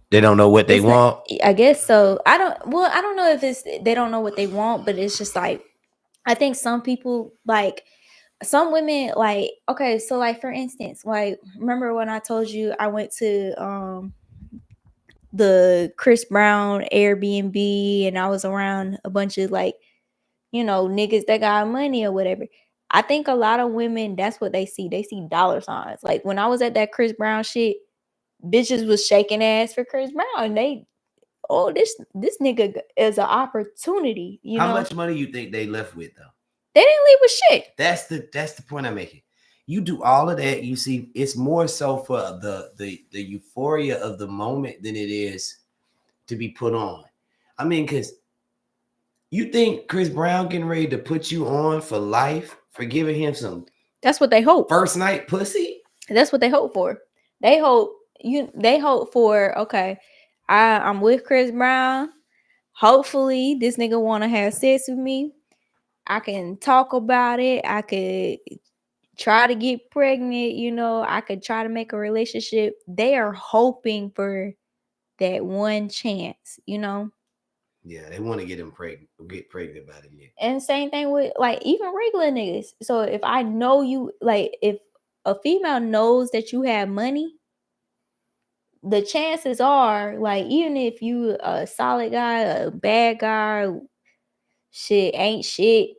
They don't know what they want. I guess so. I don't know if it's they don't know what they want, but it's just like, I think some people, like some women, like, okay, so like for instance, like remember when I told you I went to the Chris Brown Airbnb and I was around a bunch of like, niggas that got money or whatever. I think a lot of women, that's what they see. They see dollar signs. Like when I was at that Chris Brown shit, bitches was shaking ass for Chris Brown. They, this nigga is an opportunity. How much money you think they left with though? They didn't leave with shit. That's the point I'm making. You do all of that. You see, it's more so for the euphoria of the moment than it is to be put on. I mean, because you think Chris Brown getting ready to put you on for life for giving him some. That's what they hope. First night pussy. That's what they hope for. They hope for, okay, I'm with Chris Brown. Hopefully this nigga want to have sex with me. I can talk about it. I could try to get pregnant, I could try to make a relationship. They are hoping for that one chance, Yeah, they want to get pregnant by the nigga. And same thing with like even regular niggas. So if I know you, like if a female knows that you have money, the chances are, like, even if you a solid guy, a bad guy, shit ain't shit,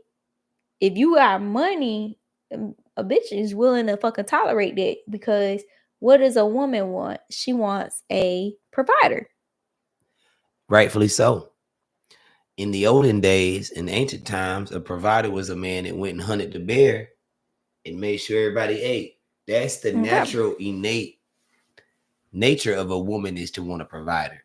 if you got money, a bitch is willing to fucking tolerate that, because what does a woman want? She wants a provider. Rightfully so. In the olden days, in ancient times, a provider was a man that went and hunted the bear and made sure everybody ate. That's the natural, innate nature of a woman, is to want a provider.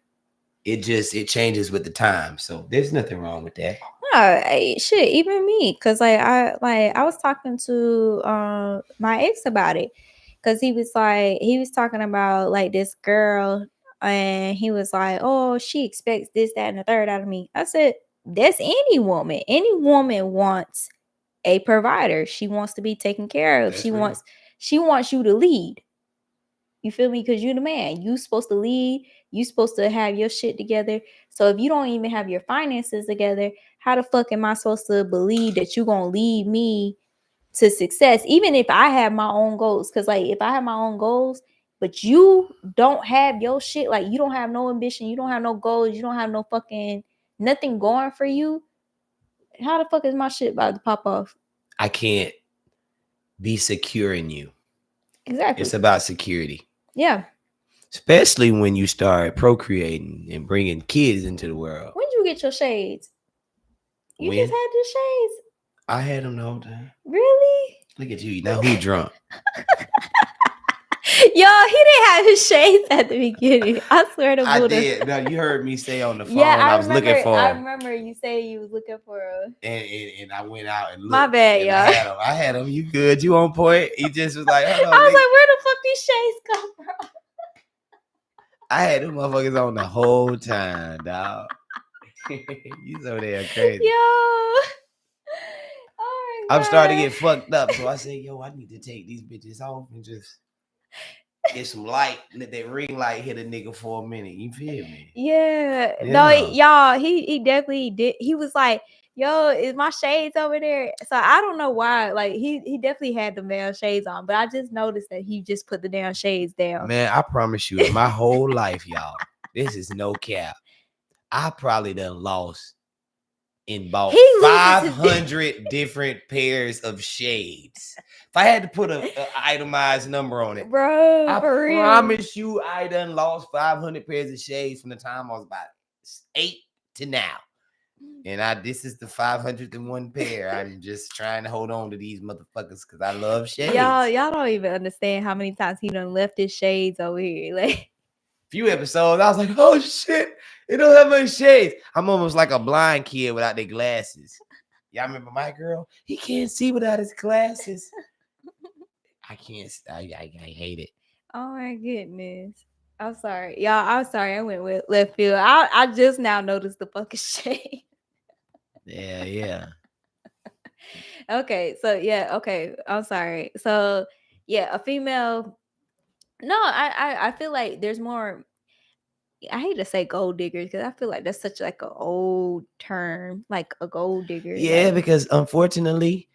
It changes with the time. So there's nothing wrong with that. No, shit, even me, because I was talking to my ex about it, because he was talking about like this girl. and he was like, "Oh, she expects this, that, and the third out of me." I said, "That's any woman. Any woman wants a provider. She wants to be taken care of. That's She real. wants you to lead. You feel me? Because you're the man. You supposed to lead. You supposed to have your shit together. So if you don't even have your finances together, how the fuck am I supposed to believe that you're gonna lead me to success? Even if I have my own goals, because like if I have my own goals, but you don't have your shit, like you don't have no ambition, you don't have no goals, you don't have no fucking nothing going for you. How the fuck is my shit about to pop off? I can't be secure in you. Exactly. It's about security. Yeah. Especially when you start procreating and bringing kids into the world. When did you get your shades? You When? just had the shades. I had them the whole time. Really? Look at you. Now who drunk? Yo, he didn't have his shades at the beginning. I swear to I Buddha. did. Now you heard me say on the phone. Yeah, I was looking for I them. remember you say you was looking for a. And I went out and looked. My bad, and y'all. I had them. You good? You on point? He just was like, hold on. I was like, where the fuck these shades come from? I had them motherfuckers on the whole time, dog. You so damn crazy. Yo. Oh my I'm starting to God. get fucked up. So I said, yo, I need to take these bitches off and just get some light. Let that ring light hit a nigga for a minute. You feel me? Yeah. No, y'all, he definitely did. He was like, yo, is my shades over there? So I don't know why. Like he definitely had the damn shades on, but I just noticed that he just put the damn shades down. Man, I promise you, in my whole life, y'all, this is no cap. I probably done lost and bought 500 different pairs of shades. If I had to put an itemized number on it, bro, I for real. promise you, I done lost 500 pairs of shades from the time I was about 8 to now. And this is the 501 pair. I'm just trying to hold on to these motherfuckers because I love shades. Y'all don't even understand how many times he done left his shades over here. Like few episodes, I was like, oh shit, it don't have any shades. I'm almost like a blind kid without their glasses. Y'all remember my girl? He can't see without his glasses. I can't. I hate it. Oh my goodness. I'm sorry. Y'all, I'm sorry. I went with left field. I just now noticed the fucking shade. Yeah. Okay. So yeah, okay. I'm sorry. So yeah, a female. No, I feel like there's more. I hate to say gold diggers because I feel like that's such like an old term, like a gold digger. Yeah, like, because unfortunately,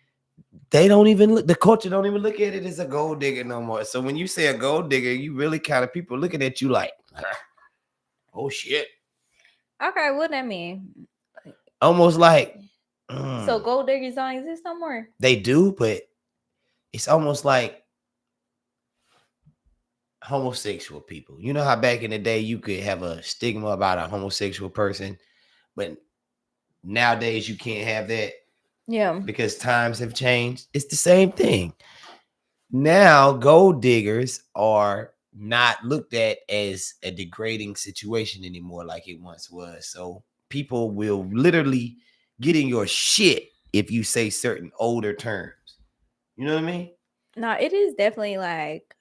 they don't even look. The culture don't even look at it as a gold digger no more. So when you say a gold digger, you really kind of people looking at you like, oh shit. Okay, what that mean? Almost like. So gold diggers don't exist no more. They do, but it's almost like homosexual people. You know how back in the day you could have a stigma about a homosexual person, but nowadays you can't have that. Yeah. Because times have changed. It's the same thing. Now gold diggers are not looked at as a degrading situation anymore like it once was. So people will literally get in your shit if you say certain older terms. You know what I mean? No, it is definitely like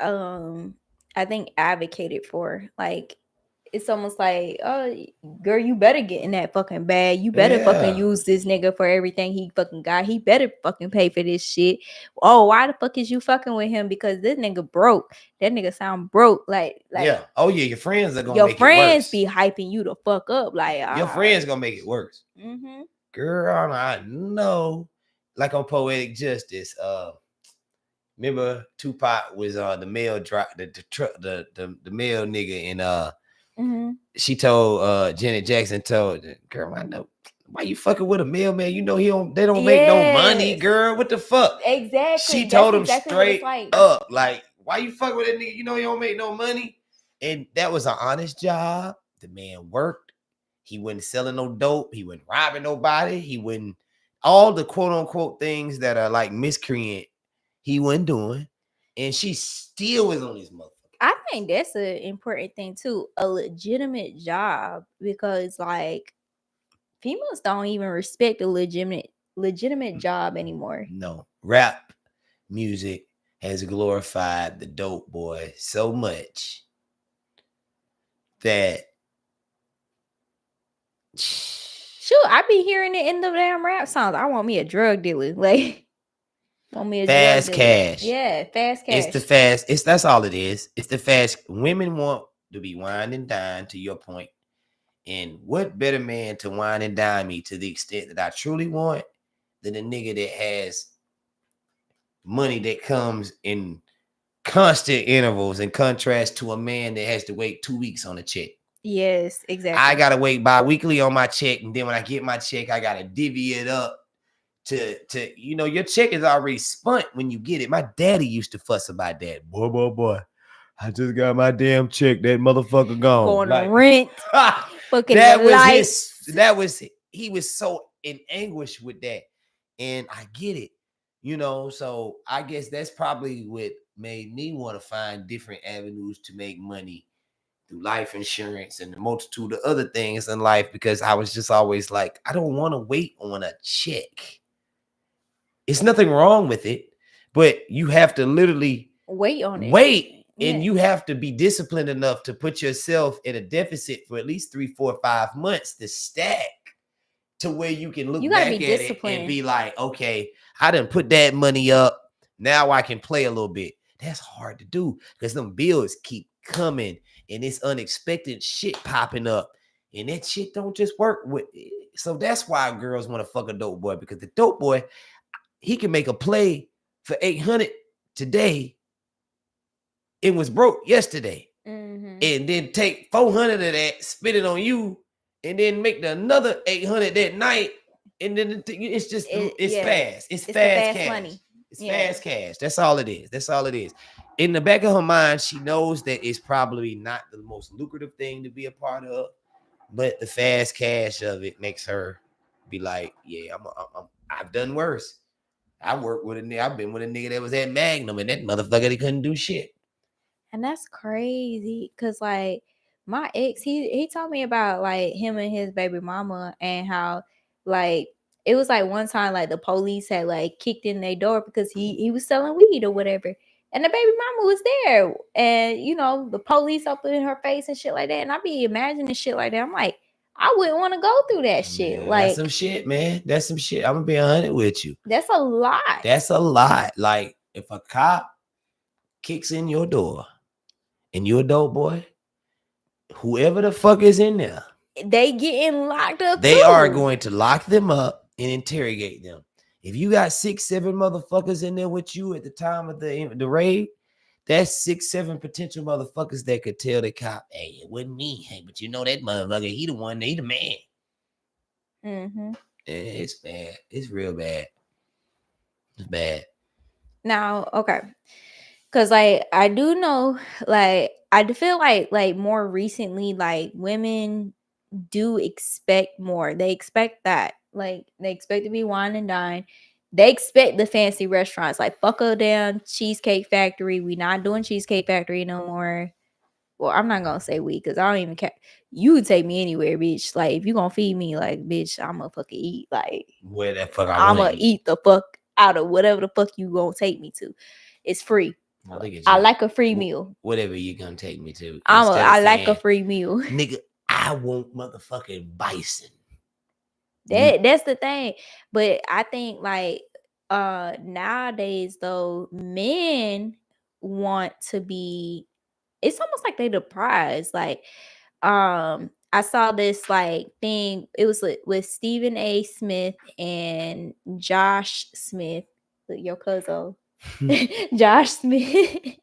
I think advocated for. Like it's almost like, oh girl, you better get in that fucking bag. You better fucking use this nigga for everything he fucking got. He better fucking pay for this shit. Oh, why the fuck is you fucking with him? Because this nigga broke. That nigga sound broke. Like yeah. Oh yeah, your friends are gonna your make friends it worse. be hyping you the fuck up. Like your friends gonna make it worse. Mm-hmm. Girl, I know. Like on Poetic Justice, remember Tupac was the male the male nigga and she told Janet Jackson told girl, I know why you fucking with a mailman. You know they don't make no money, girl. What the fuck? Exactly. She told him straight up, like, why you fucking with that nigga? You know he don't make no money. And that was an honest job. The man worked. He wasn't selling no dope. He wasn't robbing nobody. He wasn't all the quote unquote things that are like miscreant. He wasn't doing. And she still was on his motherfucker. I think that's an important thing too, a legitimate job, because like females don't even respect a legitimate job anymore. No, rap music has glorified the dope boy so much that Shoot, I be hearing it in the damn rap songs. I want me a drug dealer. Like, want me a fast drug dealer. cash. Yeah, fast cash. It's the fast. That's all it is. It's the fast. Women want to be wined and dined, to your point. And what better man to wine and dine me to the extent that I truly want than a nigga that has money that comes in constant intervals, in contrast to a man that has to wait 2 weeks on a check. Yes, exactly. I gotta wait bi-weekly on my check, and then when I get my check, I gotta divvy it up to your check is already spent when you get it. My daddy used to fuss about that. Boy. I just got my damn check. That motherfucker gone. Going to rent. Fucking he was so in anguish with that. And I get it. So I guess that's probably what made me want to find different avenues to make money through life insurance and a multitude of other things in life, because I was just always like, I don't want to wait on a check. It's nothing wrong with it, but you have to literally wait on it. And you have to be disciplined enough to put yourself in a deficit for at least 3, 4, 5 months to stack to where you can look back at it and be like, okay, I done put that money up. Now I can play a little bit. That's hard to do because them bills keep coming and it's unexpected shit popping up. And that shit don't just work with. So that's why girls want to fuck a dope boy, because the dope boy, he can make a play for 800 today. It was broke yesterday, and then take 400 of that, spit it on you, and then make another 800 that night, and then it's just fast. It's fast cash. Money. It's fast cash. That's all it is. In the back of her mind, she knows that it's probably not the most lucrative thing to be a part of, but the fast cash of it makes her be like, yeah, I've done worse. I've been with a nigga that was at Magnum, and that motherfucker, he couldn't do shit. And that's crazy, because like my ex, he told me about like him and his baby mama, and how like it was like one time like the police had like kicked in their door because he was selling weed or whatever, and the baby mama was there, and the police up in her face and shit like that. And I be imagining shit like that. I'm like, I wouldn't want to go through that shit. Like, that's some shit, man. That's some shit. I'm gonna be 100 with you. That's a lot. Like, if a cop kicks in your door and you're a dope boy, whoever the fuck is in there, they getting locked up. They are going to lock them up and interrogate them. If you got 6, 7 motherfuckers in there with you at the time of the raid, that's 6, 7 potential motherfuckers that could tell the cop, hey, it wasn't me. Hey, but that motherfucker, he the man. Mm-hmm. It's bad. It's real bad. It's bad. Now, okay. Because like I do know, like I feel like more recently, like women do expect more. They expect that. Like they expect to be wine and dine. They expect the fancy restaurants. Like, fuck a damn Cheesecake Factory. We not doing Cheesecake Factory no more. Well, I'm not gonna say we, because I don't even care. You would take me anywhere, bitch. Like, if you gonna feed me, like, bitch, I'ma fucking eat. Like, where the fuck I'ma eat the fuck out of whatever the fuck you gonna take me to. It's free. I like a free meal. Whatever you gonna take me to. I like a free meal. Nigga, I want motherfucking bison. That's the thing. But I think like nowadays though, men want to be, it's almost like they the prize. Like I saw this like thing, it was with Stephen A. Smith and Josh Smith, your cousin. Josh Smith.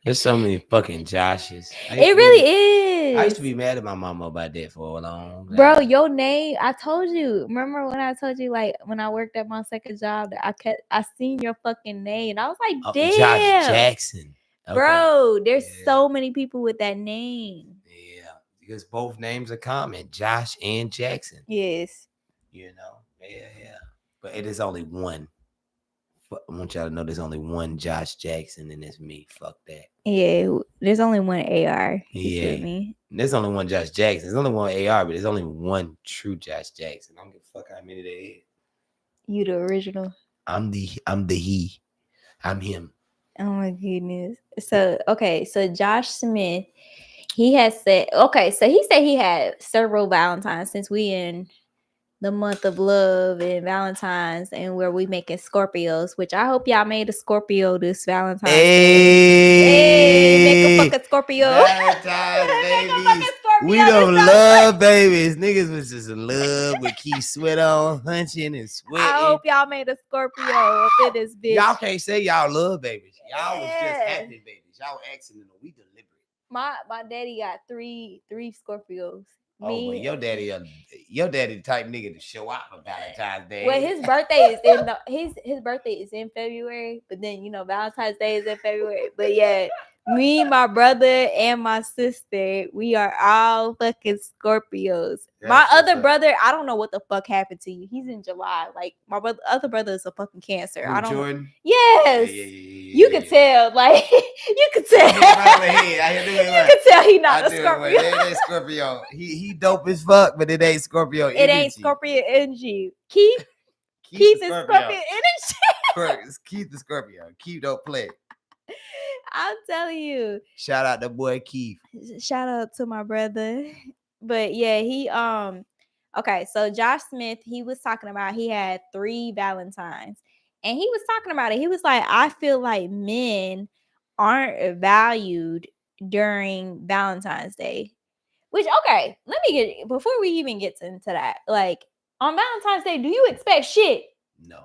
There's so many fucking Joshes. It really is. I used to be mad at my mama about that for a long time. Bro, your name, I told you. Remember when I told you, like, when I worked at my second job, that I seen your fucking name, and I was like, damn. Josh Jackson. Okay. Bro, there's so many people with that name. Yeah, because both names are common, Josh and Jackson. Yes. Yeah. But it is only one. I want y'all to know there's only one Josh Jackson, and it's me. Fuck that. Yeah, there's only one AR. Yeah. There's only one Josh Jackson. There's only one AR, but there's only one true Josh Jackson. I don't give a fuck how many there is. You the original. I'm the he. I'm him. Oh my goodness. So Josh Smith, He has said, okay, so he said he had several Valentines since we in the month of love and Valentine's and where we making Scorpios, which I hope y'all made a Scorpio this Valentine's Day. Hey, make a fucking Scorpio. Valentine's Make a babies. fucking Scorpio. We don't love babies. Niggas was just in love with Keith Sweat on, hunching and sweating. I hope y'all made a Scorpio up in this bitch. Y'all can't say y'all love babies. Y'all was just Yeah. happy babies. Y'all acting in we deliberate. My daddy got three Scorpios. Oh, but your daddy the type nigga to show out for Valentine's Day. Well, his birthday is in his birthday is in February, but then Valentine's Day is in February. But yeah, me, my brother, and my sister, we are all fucking Scorpios. My other brother, I don't know what the fuck happened to you. He's in July. Like my other brother is a fucking Cancer. Who, I don't Jordan? know. Yes. Yeah. You can tell, like you can tell. You can tell he not a Scorpio. That Scorpio. He dope as fuck, but it ain't Scorpio. It ain't Scorpio energy. Keith is Scorpio energy. Keith the Scorpio. Keith don't play. I'm telling you. Shout out the boy Keith. Shout out to my brother. But yeah, he okay, so Josh Smith, he was talking about he had 3 Valentines. And he was talking about it. He was like, I feel like men aren't valued during Valentine's Day. Which, okay, let me get, before we even get into that, like, on Valentine's Day, do you expect shit? No.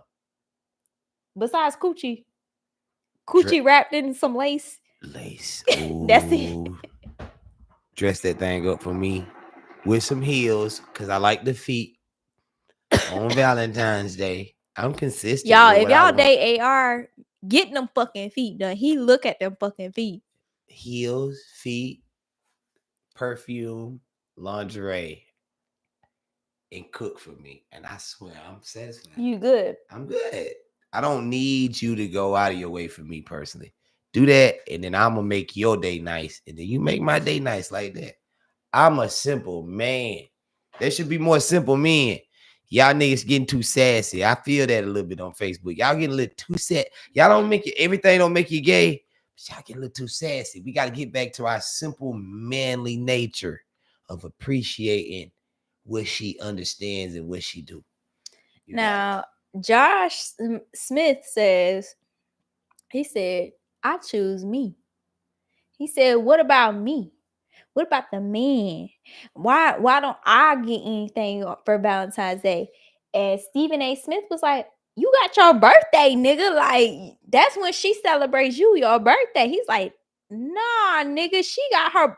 Besides coochie? Coochie wrapped in some lace? Lace. That's it. Dress that thing up for me with some heels, because I like the feet on Valentine's Day. I'm consistent. Y'all, if y'all date AR, get them fucking feet done. He look at them fucking feet. Heels, feet, perfume, lingerie, and cook for me. And I swear, I'm satisfied. You good. I'm good. I don't need you to go out of your way for me personally. Do that, and then I'm going to make your day nice. And then you make my day nice like that. I'm a simple man. There should be more simple men. Y'all niggas getting too sassy. I feel that a little bit on Facebook. Y'all getting a little too sad. Y'all don't make it, everything don't make you gay. But y'all get a little too sassy. We got to get back to our simple manly nature of appreciating what she understands and what she do. Now, Josh Smith says, he said, I choose me. He said, what about me? What about the men? Why don't I get anything for Valentine's Day? And Stephen A. Smith was like, you got your birthday, nigga. Like, that's when she celebrates you, your birthday. He's like, nah, nigga, she got her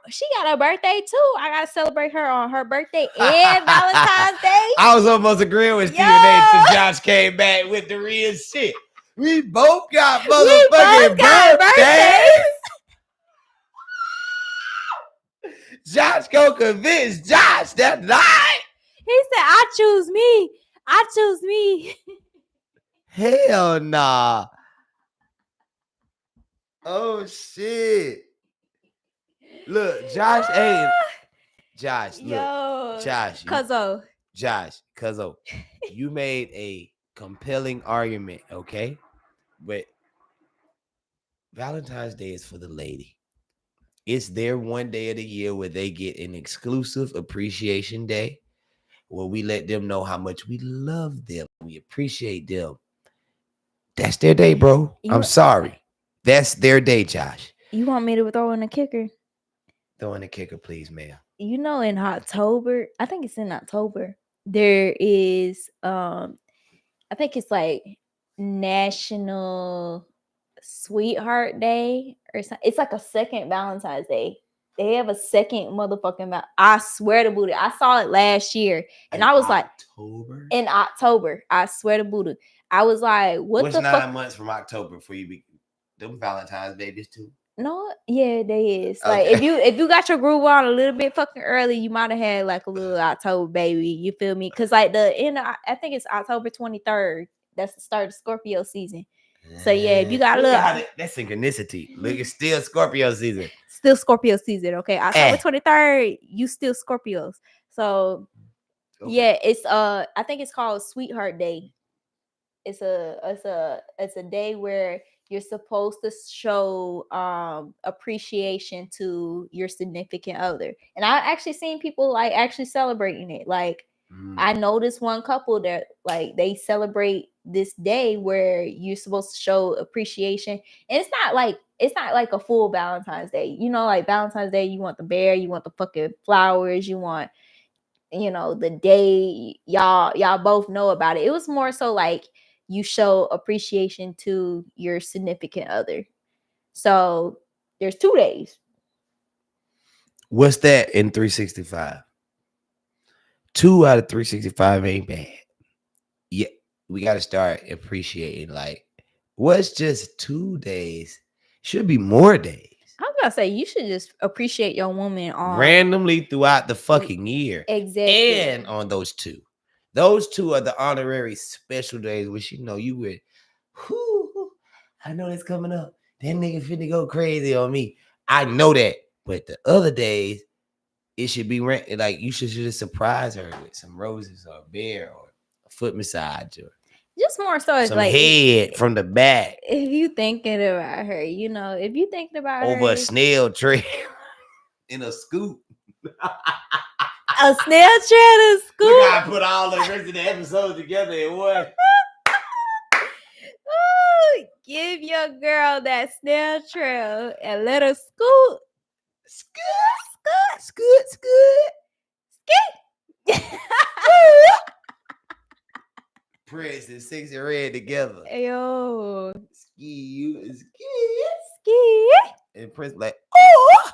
birthday too. I gotta celebrate her on her birthday and Valentine's Day. I was almost agreeing with Stephen A. until Josh came back with the real shit. We both got motherfucking birthdays. Josh go convince Josh that night. He said, I choose me. I choose me. Hell nah. Oh shit. Look, Josh ain't. Josh, look. Yo, Josh. Cuzzo. You made a compelling argument, okay? But Valentine's Day is for the lady. It's their one day of the year where they get an exclusive appreciation day where we let them know how much we love them. We appreciate them. That's their day, bro. I'm sorry. That's their day, Josh. You want me to throw in a kicker? Throw in a kicker, please, ma'am. You know, in October, I think it's in October, there is, I think it's like National Sweetheart Day or something. It's like a second Valentine's Day. They have a second motherfucking I swear to Buddha. I saw it last year and I was like, in October. I swear to Buddha. I was like, what's 9 months from October for you be them Valentine's babies too? No, yeah, they is. Okay. Like if you got your groove on a little bit fucking early, you might have had like a little October baby. You feel me? Because like I think it's October 23rd. That's the start of Scorpio season. So yeah, if you got a little that's synchronicity. Look, it's still Scorpio season. Still Scorpio season, okay. October 23rd, you still Scorpios. So yeah, it's I think it's called Sweetheart Day. It's a day where you're supposed to show appreciation to your significant other. And I actually seen people like actually celebrating it. Like I noticed one couple that like they celebrate this day where you're supposed to show appreciation. And it's not like a full Valentine's Day. You know, like Valentine's Day, you want the bear, you want the fucking flowers, you want, you know, the day y'all both know about it. It was more so like you show appreciation to your significant other. So there's 2 days. What's that in 365? 2 out of 365 ain't bad. Yeah, we got to start appreciating. Like, what's just 2 days? Should be more days. I was gonna say you should just appreciate your woman on randomly throughout the fucking year. exactly. And on those 2. Those 2 are the honorary special days, which you know you would. Whoo, I know it's coming up. That nigga finna go crazy on me. I know that. But the other days, it should be like you should just surprise her with some roses or a bear or a foot massage or Just more so it's some like head from the back if you thinking about her, you know, if you thinking about over her, a snail trail in a scoop. a snail trail to Look school. how I put all the rest of the episodes together in one. Ooh, give your girl that snail trail and let her scoot. Scoot. Prince and 6 and Red together. Yo, Ski. ski. And Prince like, oh.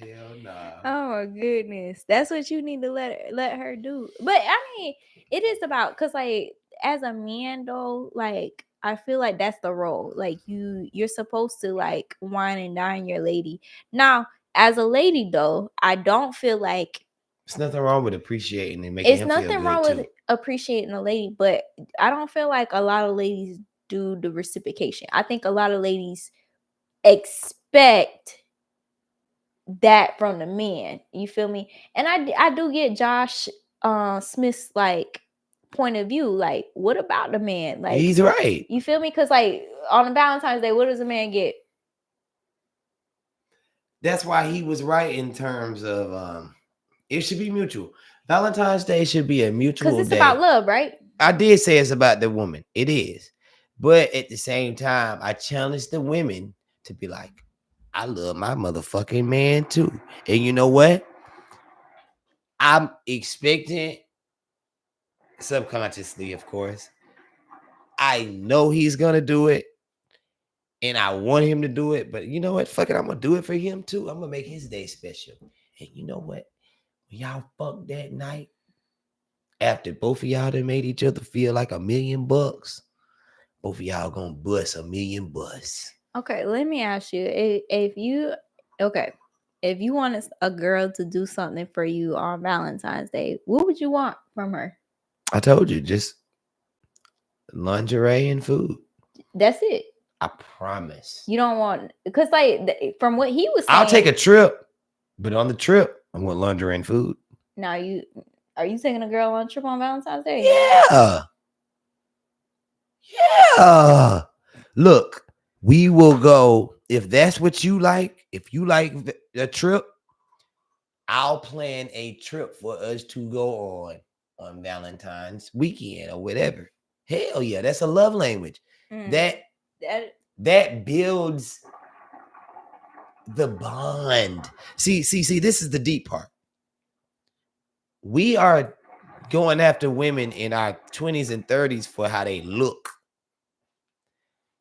Hell nah. Oh my goodness, that's what you need to let her do. But I mean, it is about because like as a man though, like I feel like that's the role. Like you're supposed to like wine and dine your lady. Now, as a lady though, I don't feel like There's nothing wrong with appreciating and making it's him feel nothing good wrong too. with appreciating a lady, but I don't feel like a lot of ladies do the reciprocation. I think a lot of ladies expect that from the men. You feel me? And I do get Josh Smith's like point of view. Like, what about the man? Like, He's right. you feel me? Because like on Valentine's Day, what does a man get? That's why he was right in terms of it should be mutual. Valentine's Day should be a mutual Because it's day. about love, right? I did say it's about the woman. It is. But at the same time, I challenge the women to be like, I love my motherfucking man too. And you know what? I'm expecting subconsciously, of course. I know he's gonna do it. And I want him to do it. But you know what? Fuck it. I'm gonna do it for him too. I'm gonna make his day special. And you know what? When y'all fuck that night, after both of y'all done made each other feel like $1 million, both of y'all gonna bust $1 million. Okay, let me ask you. If you wanted a girl to do something for you on Valentine's Day, what would you want from her? I told you, just lingerie and food. That's it. I promise. You don't want because like from what he was saying, I'll take a trip, but on the trip, I want lingerie and food. Now are you taking a girl on a trip on Valentine's Day? Yeah. Look, we will go if that's what you like. If you like a trip, I'll plan a trip for us to go on Valentine's weekend or whatever. Hell yeah, that's a love language. That builds the bond. See, this is the deep part. We are going after women in our 20s and 30s for how they look.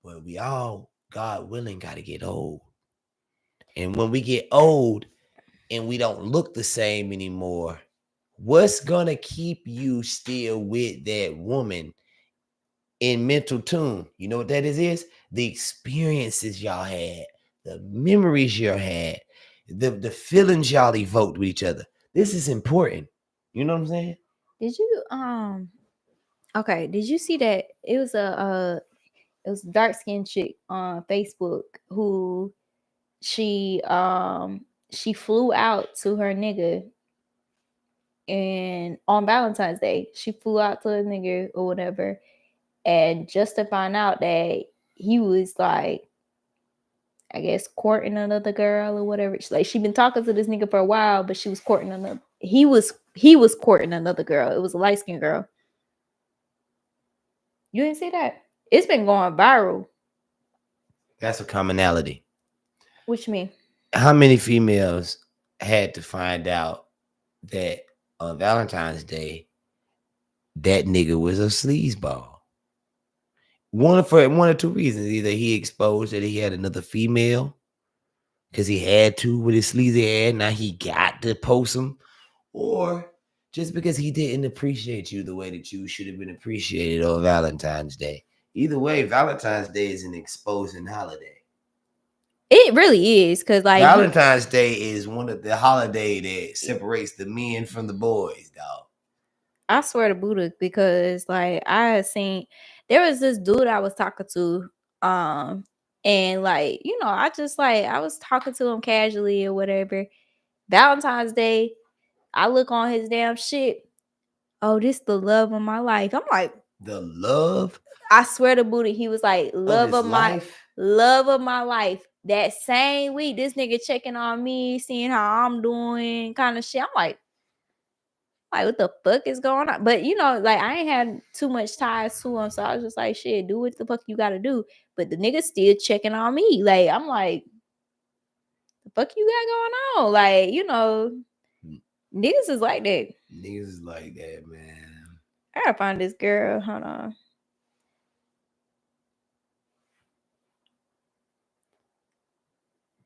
Well, we all, God willing, got to get old. And when we get old and we don't look the same anymore, what's going to keep you still with that woman in mental tune? You know what that is? The experiences y'all had, the memories y'all had, the feelings y'all evoked with each other. This is important. You know what I'm saying? Did you okay, did you see that it was a dark skinned chick on Facebook who she flew out to her nigga and on Valentine's Day she flew out to a nigga or whatever And just to find out that he was like, I guess, courting another girl or whatever. She been talking to this nigga for a while, but she was courting another. He was courting another girl. It was a light skinned girl. You didn't see that? It's been going viral. That's a commonality. What you mean? How many females had to find out that on Valentine's Day that nigga was a sleazeball? One or two reasons. Either he exposed that he had another female because he had to with his sleazy ass. Now he got to post him, or just because he didn't appreciate you the way that you should have been appreciated on Valentine's Day. Either way, Valentine's Day is an exposing holiday. It really is, because like Valentine's Day is one of the holiday that separates the men from the boys, dog. I swear to Buddha, because like I had seen there was this dude I was talking to, and like, you know, I was talking to him casually or whatever. Valentine's Day, I look on his damn shit. Oh, this the love of my life. I'm like, the love? I swear to Buddha, he was like, love of my life. That same week, this nigga checking on me, seeing how I'm doing, kind of shit. I'm like, what the fuck is going on? But you know, like I ain't had too much ties to him, so I was just like, shit, do what the fuck you gotta do. But the nigga still checking on me. Like, I'm like, the fuck you got going on? Like, you know, niggas is like that. Niggas is like that, man. I gotta find this girl. Hold on.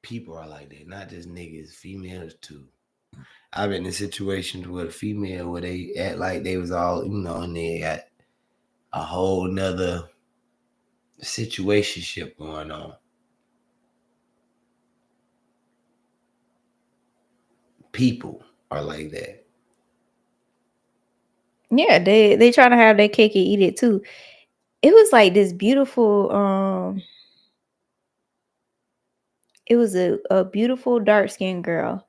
People are like that, not just niggas, females too. I've been in situations with a female where they act like they was all, you know, and they got a whole nother situationship going on. People are like that. Yeah, they trying to have their cake and eat it too. It was like this beautiful, it was a beautiful dark skinned girl.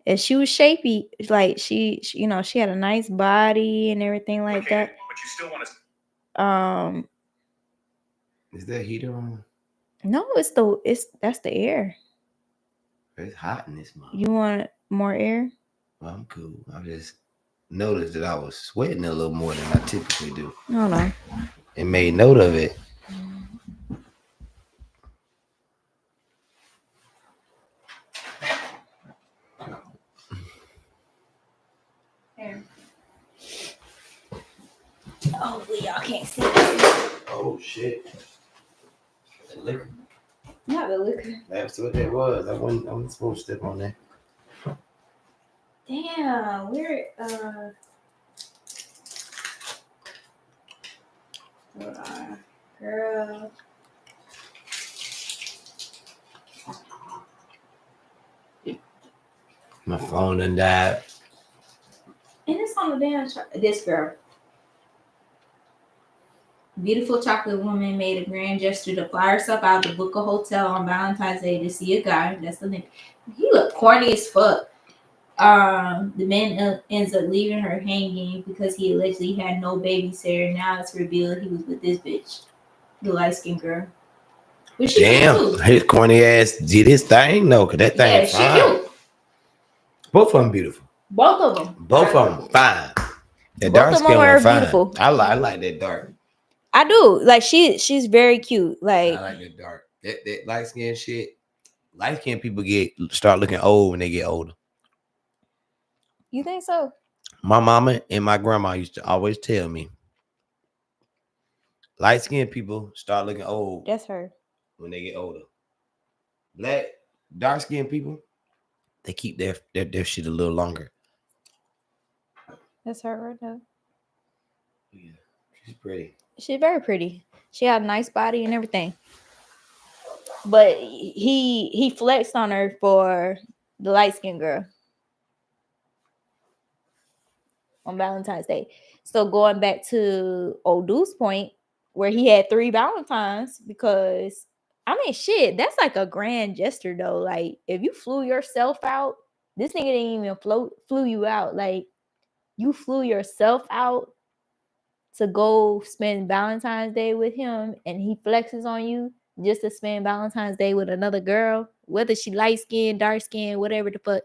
And she was shapy, like she you know, she had a nice body and everything like that. But you still want to. Is that heater on? No, that's the air. It's hot in this month. You want more air? Well, I'm cool. I just noticed that I was sweating a little more than I typically do. No, no. And made note of it. Here. Oh, y'all can't see. Oh shit! The liquor. Not the liquor. That's what that was. I wasn't supposed to step on that. Damn, we're hold on, girl. My phone done died. And it's on the damn this girl. Beautiful chocolate woman made a grand gesture to fly herself out to book a hotel on Valentine's Day to see a guy. That's the name. He looked corny as fuck. The man ends up leaving her hanging because he allegedly had no babysitter. Now it's revealed he was with this bitch, the light skinned girl. Damn, his corny ass did his thing. No, cause that thing is fine. Cute. Both of them beautiful. Both of them. Both of them fine. That dark skin one fine. Beautiful. I like that dark. I do. Like she's very cute. Like I like that dark. That light skin shit. Light skin people start looking old when they get older. You think so? My mama and my grandma used to always tell me, light skinned people start looking old. That's her. When they get older. Dark skinned people, they keep their shit a little longer. That's her right now. Yeah, she's pretty. She's very pretty. She had a nice body and everything. But he flexed on her for the light skinned girl on Valentine's Day. So going back to old dude's point, where he had 3 Valentines, because I mean, shit, that's like a grand gesture though. Like if you flew yourself out, this nigga didn't even flew you out. Like you flew yourself out to go spend Valentine's Day with him and he flexes on you just to spend Valentine's Day with another girl, whether she light skinned, dark skinned, whatever the fuck,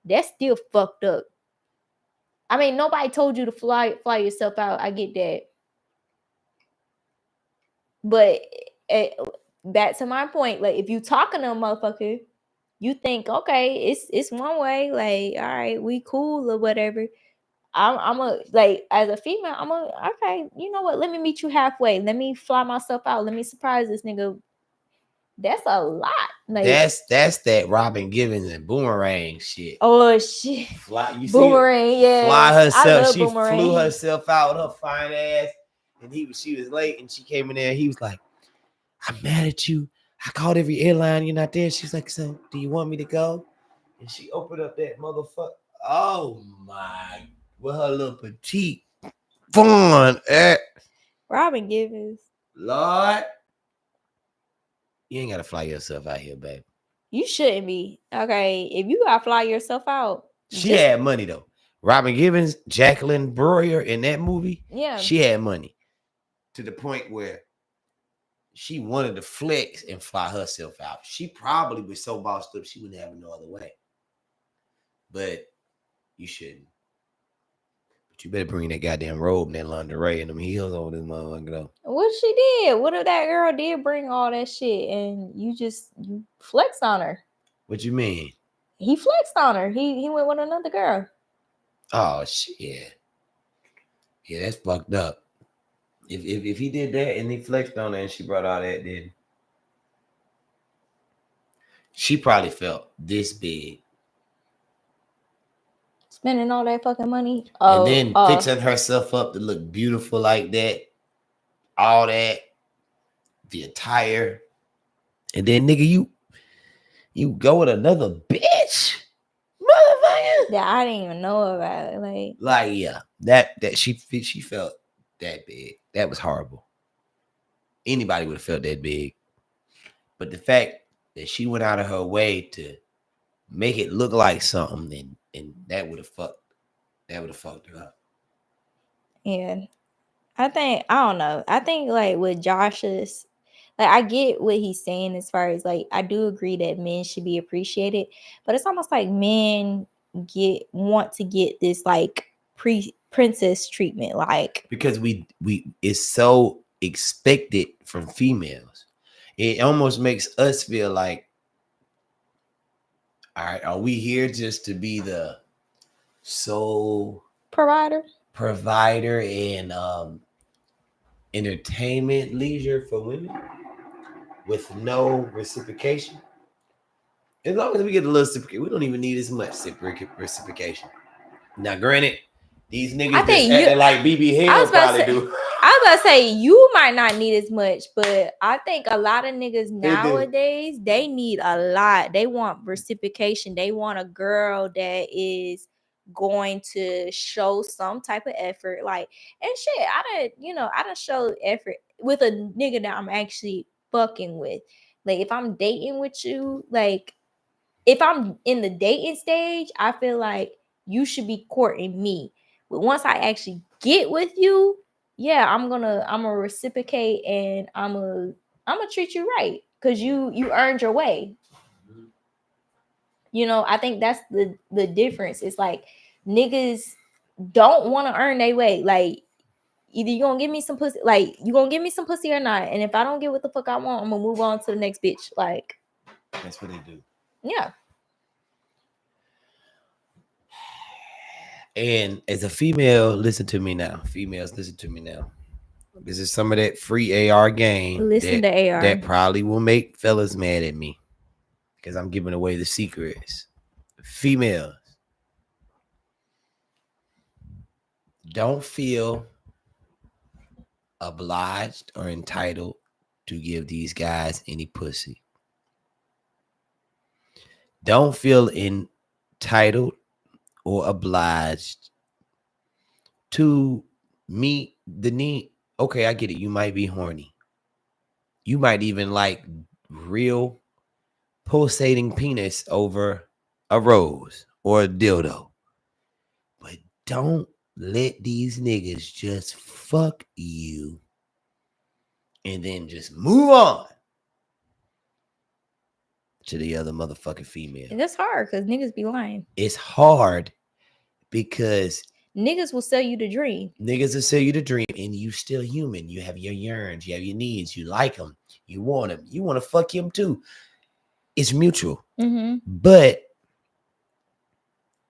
that's still fucked up. I mean, nobody told you to fly yourself out. I get that. But back to my point, like if you talking to a motherfucker, you think, okay, it's one way, like, all right, we cool or whatever. I'm a, like, as a female, I'm a, okay, you know what? Let me meet you halfway. Let me fly myself out. Let me surprise this nigga. That's a lot. Like, that's that Robin Givens and Boomerang shit. oh shit. Fly, you Boomerang, see yeah. fly herself. She Boomerang. flew herself out with her fine ass, and she was late, and she came in there. And he was like, "I'm mad at you. I called every airline. You're not there." She's like, "So, do you want me to go?" And she opened up that motherfucker. Oh my, with her little petite fun. Robin Givens. Lord, you ain't gotta fly yourself out here, babe. You shouldn't be. Okay, if you gotta fly yourself out. She had money though. Robin Givens, Jacqueline Breuer in that movie. Yeah. She had money to the point where she wanted to flex and fly herself out. She probably was so bossed up she wouldn't have it no other way. But you shouldn't. But you better bring that goddamn robe and that lingerie and them heels over this motherfucker though. What she did? What if that girl did bring all that shit and you flexed on her? What you mean? He flexed on her. He went with another girl. Oh shit. Yeah, that's fucked up. If he did that and he flexed on her and she brought all that, then she probably felt this big. Spending all that fucking money. And then fixing herself up to look beautiful like that. All that. The attire. And then nigga, you go with another bitch. Motherfucker. Yeah, I didn't even know about it. Like yeah. That she felt that big. That was horrible. Anybody would have felt that big. But the fact that she went out of her way to make it look like something, and that would have fucked her up. Yeah. I don't know. I think like with Josh's, like I get what he's saying as far as like I do agree that men should be appreciated, but it's almost like men want to get this like princess treatment, like because we it's so expected from females. It almost makes us feel like, all right, are we here just to be the sole provider and entertainment leisure for women with no reciprocation? As long as we get a little reciprocation, we don't even need as much reciprocation. Now, granted, these niggas just acting like BB Hale probably do. I was about to say you might not need as much, but I think a lot of niggas nowadays they need a lot. They want reciprocation. They want a girl that is going to show some type of effort. Like, and shit, I done show effort with a nigga that I'm actually fucking with. Like, if I'm dating with you, like if I'm in the dating stage, I feel like you should be courting me. But once I actually get with you, yeah, I'm gonna reciprocate and I'm gonna treat you right because you earned your way. You know, I think that's the difference. It's like niggas don't want to earn their way. Like either you gonna give me some pussy, like you gonna give me some pussy or not. And if I don't get what the fuck I want, I'm gonna move on to the next bitch. Like that's what they do. Yeah. And as a female, listen to me now. Females, listen to me now. This is some of that free AR game. Listen to AR. That probably will make fellas mad at me because I'm giving away the secrets. Females, don't feel obliged or entitled to give these guys any pussy. Don't feel entitled or obliged to meet the need. Okay, I get it. You might be horny. You might even like real pulsating penis over a rose or a dildo. But don't let these niggas just fuck you and then just move on to the other motherfucking female. And that's hard because niggas be lying. It's hard because Niggas will sell you the dream. niggas will sell you the dream and you still human. You have your yearns, you have your needs, you like them, you want them, you want to fuck him too. It's mutual. Mm-hmm. But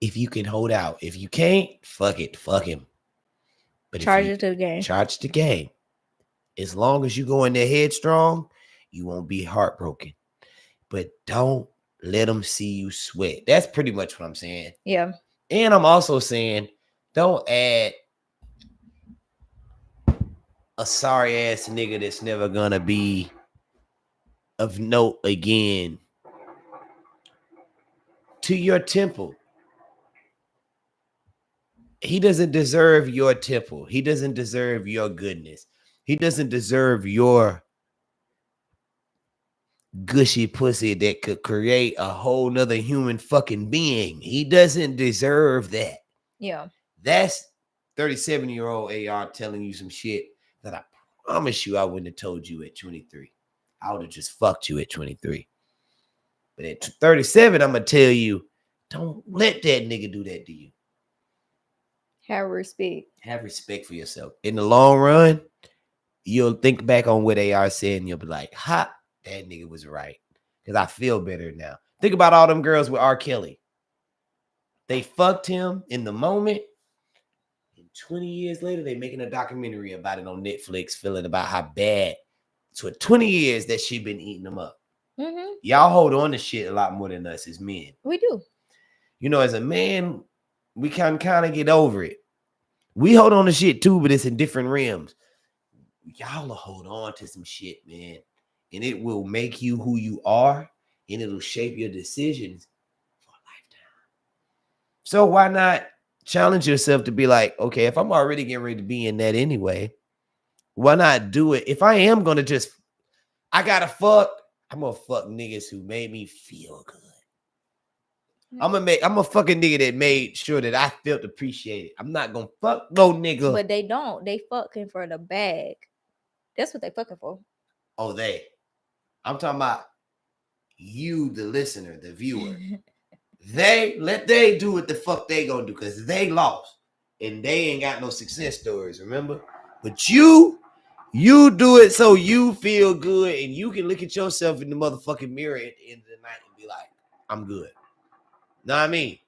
if you can hold out, if you can't, fuck it, fuck him. But Charge if you it to the game. charge the game, as long as you go in there headstrong, you won't be heartbroken. But don't let them see you sweat. That's pretty much what I'm saying. Yeah. And I'm also saying, don't add a sorry ass nigga that's never gonna be of note again to your temple. He doesn't deserve your temple. He doesn't deserve your goodness. He doesn't deserve your gushy pussy that could create a whole nother human fucking being. He doesn't deserve that. Yeah. That's 37-year-old AR telling you some shit that I promise you I wouldn't have told you at 23. I would have just fucked you at 23. But at 37, I'm going to tell you, don't let that nigga do that to you. Have respect. Have respect for yourself. In the long run, you'll think back on what AR said and you'll be like, ha, that nigga was right. Because I feel better now. Think about all them girls with R. Kelly. They fucked him in the moment. And 20 years later, they making a documentary about it on Netflix, feeling about how bad. So 20 years that she been eating them up. Mm-hmm. Y'all hold on to shit a lot more than us as men. We do. You know, as a man, we can kind of get over it. We hold on to shit too, but it's in different realms. Y'all will hold on to some shit, man. And it will make you who you are, and it'll shape your decisions for a lifetime. So why not challenge yourself to be like, okay, if I'm already getting ready to be in that anyway, why not do it? If I am going to just, I got to fuck, I'm going to fuck niggas who made me feel good. I'm a fucking nigga that made sure that I felt appreciated. I'm not gonna fuck no nigga. But they don't. They fucking for the bag. That's what they fucking for. Oh, I'm talking about you, the listener, the viewer. They do what the fuck they gonna do because they lost and they ain't got no success stories, remember? But you do it so you feel good and you can look at yourself in the motherfucking mirror at the end of the night and be like, I'm good. Know what I mean?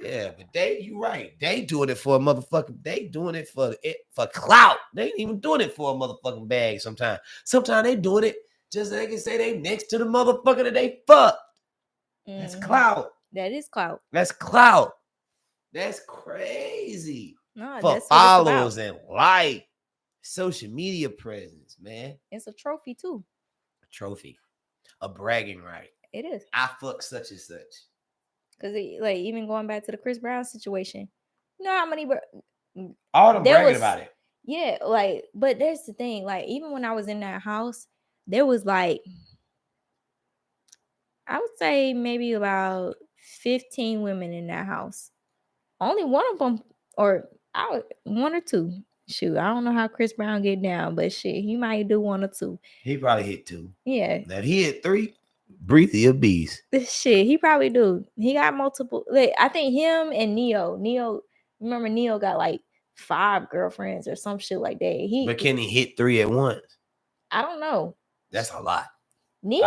Yeah, but you right. They doing it for a motherfucking, they doing it for clout. They ain't even doing it for a motherfucking bag sometimes. Sometimes they doing it just so they can say they next to the motherfucker that they fucked. That's clout. That is clout. That's clout. That's crazy. No, For that's followers and like social media presence, man. It's a trophy too. A trophy. A bragging right. It is. I fuck such and such. Because like even going back to the Chris Brown situation, you know how many all them bragging about it. Yeah, like, but there's the thing, like, even when I was in that house, there was like, I would say maybe about 15 women in that house. Only one of them, or one or two. Shoot, I don't know how Chris Brown get down, but shit, he might do one or two. He probably hit two. Yeah. Now if he hit three, breathe the beast. Shit, he probably do. He got multiple. Like, I think him and Neo. Remember Neo got like 5 girlfriends or some shit like that. But can he hit 3 at once? I don't know. That's a lot. Neo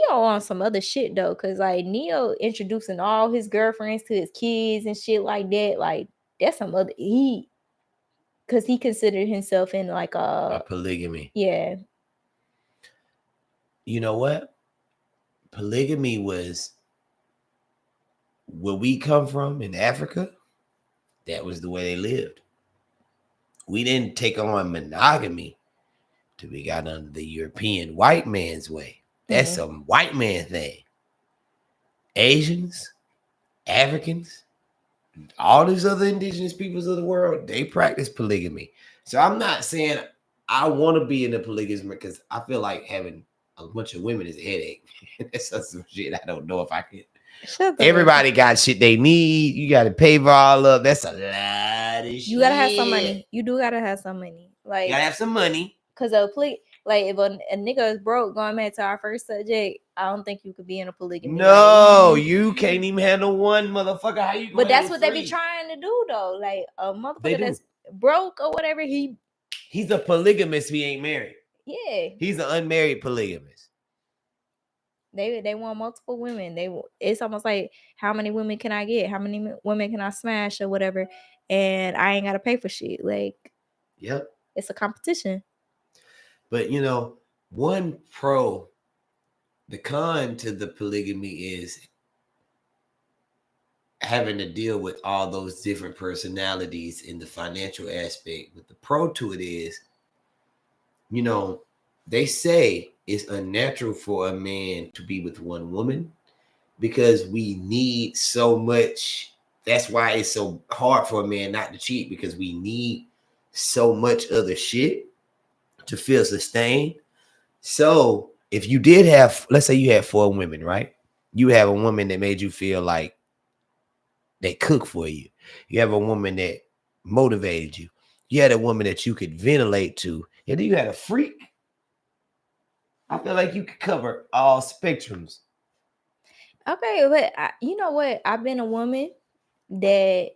on some other shit though, cause like Neo introducing all his girlfriends to his kids and shit like that. Like that's some other cause he considered himself in like a polygamy. Yeah. You know what? Polygamy was where we come from in Africa. That was the way they lived. We didn't take on monogamy till we got under the European white man's way. That's some white man thing. Asians, Africans, all these other indigenous peoples of the world, they practice polygamy. So I'm not saying I want to be in a polygamy because I feel like having a bunch of women is a headache. That's some shit I don't know if I could Shut the Everybody got shit they need. You got to pay for all up. That's a lot of shit. You gotta have some money. You do gotta have some money. Like, You gotta have some money. Cause like if a nigga is broke, going back to our first subject, I don't think you could be in a polygamy. No, like, you can't even handle one motherfucker. How you? But that's handle what they be three? trying to do though. Like a They motherfucker do. that's broke or whatever, He's a polygamist. He ain't married. yeah. He's an unmarried polygamist. They want multiple women. It's almost like, how many women can I get? How many women can I smash or whatever? And I ain't gotta pay for shit. Like, Yep. It's a competition. But one the con to the polygamy is having to deal with all those different personalities in the financial aspect. But the pro to it is, they say it's unnatural for a man to be with one woman because we need so much. That's why it's so hard for a man not to cheat, because we need so much other shit to feel sustained. So if you did have, let's say you had 4 women, right? You have a woman that made you feel like they cook for you. You have a woman that motivated you. You had a woman that you could ventilate to. And then you had a freak. I feel like you could cover all spectrums. Okay, but you know what? I've been a woman that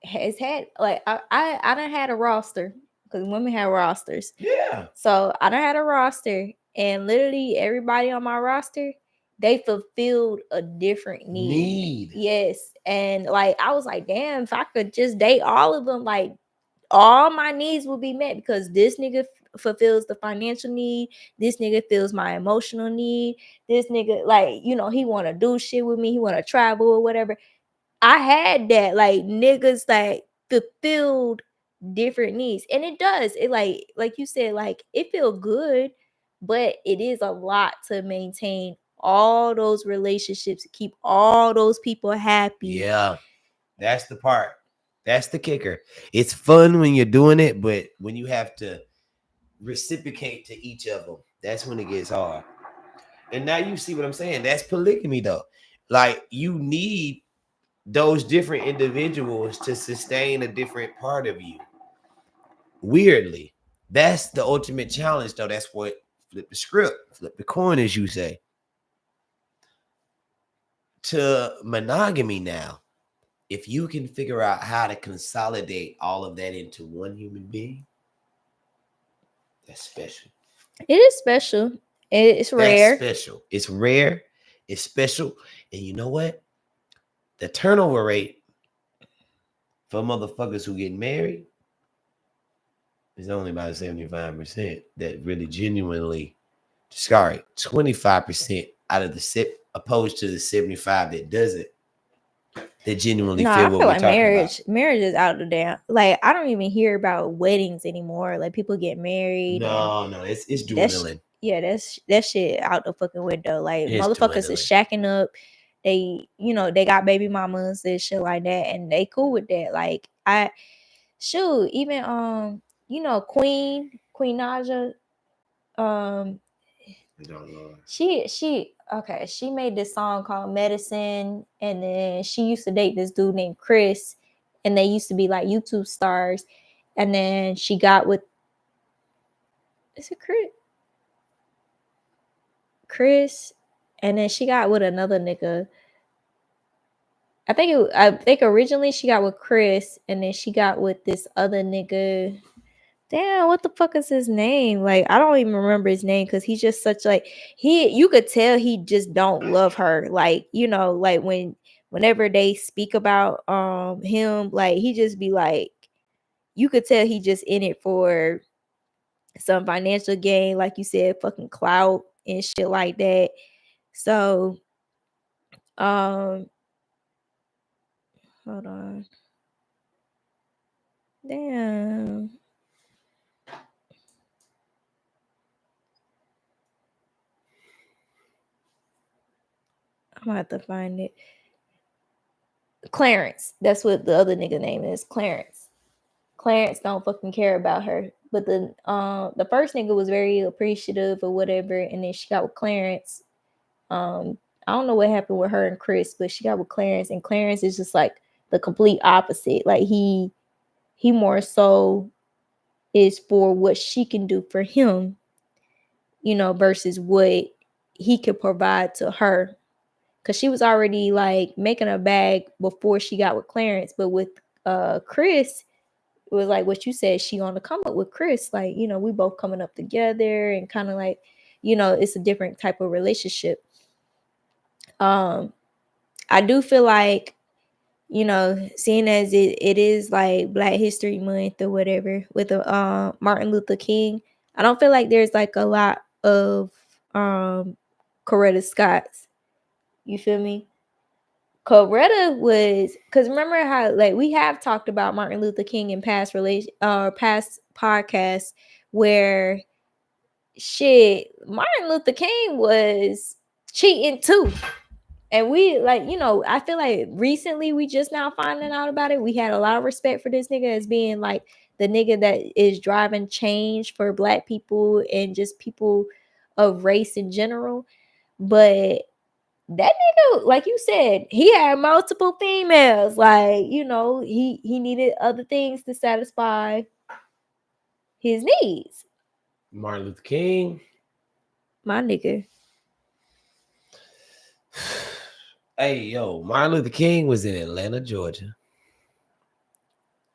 has had, like, I done had a roster, because women have rosters. Yeah. So I done had a roster, and literally everybody on my roster, they fulfilled a different need. Yes. And like, I was like, damn, if I could just date all of them, like, all my needs will be met, because this nigga fulfills the financial need. This nigga fills my emotional need. This nigga, like, he want to do shit with me. He want to travel or whatever. I had that, like, niggas like fulfilled different needs. And it does. It like you said, like, it feel good, but it is a lot to maintain all those relationships, keep all those people happy. Yeah. That's the part. That's the kicker. It's fun when you're doing it, but when you have to reciprocate to each of them, that's when it gets hard. And now you see what I'm saying. That's polygamy, though. Like, you need those different individuals to sustain a different part of you. Weirdly, that's the ultimate challenge, though. That's what flip the script, flip the coin, as you say. To monogamy now. If you can figure out how to consolidate all of that into one human being, that's special. It is special. It's rare. That's special. It's rare. It's special. And you know what? The turnover rate for motherfuckers who get married is only about 75% that really genuinely, 25% out of the set, opposed to the 75 that doesn't. That genuinely feel I what feel we're like talking marriage about. Marriage is out the damn. Like, I don't even hear about weddings anymore. Like, people get married. No, it's dwindling. That shit out the fucking window. Like, It's motherfuckers is shacking up. They they got baby mamas and shit like that, and they cool with that. Like, even Queen Naja, she made this song called Medicine, and then she used to date this dude named Chris, and they used to be like YouTube stars, and then she got with, is it Chris, and then she got with another nigga. I think originally she got with Chris, and then she got with this other nigga. Damn, what the fuck is his name? Like, I don't even remember his name, because he's just such, like, you could tell he just don't love her. Like, like whenever they speak about him, like, he just be like, you could tell he just in it for some financial gain, like you said, fucking clout and shit like that. So hold on. Damn. I'm gonna have to find it. Clarence. That's what the other nigga name is. Clarence. Clarence don't fucking care about her. But the first nigga was very appreciative or whatever, and then she got with Clarence. I don't know what happened with her and Chris, but she got with Clarence, and Clarence is just like the complete opposite. Like he more so is for what she can do for him, you know, versus what he could provide to her. Cause she was already like making a bag before she got with Clarence, but with Chris, it was like what you said, she on the come up with Chris. Like, you know, we both coming up together and kind of like, you know, it's a different type of relationship. I do feel like, you know, seeing as it is like Black History Month or whatever with the Martin Luther King, I don't feel like there's like a lot of Coretta Scott's. You feel me? Coretta was, because remember how like we have talked about Martin Luther King in past past podcasts where shit, Martin Luther King was cheating too. And we like, you know, I feel like recently we just now finding out about it. We had a lot of respect for this nigga as being like the nigga that is driving change for Black people and just people of race in general. But that nigga, like you said, he had multiple females. Like, you know, he needed other things to satisfy his needs. Martin Luther King. My nigga. Hey, yo, Martin Luther King was in Atlanta, Georgia.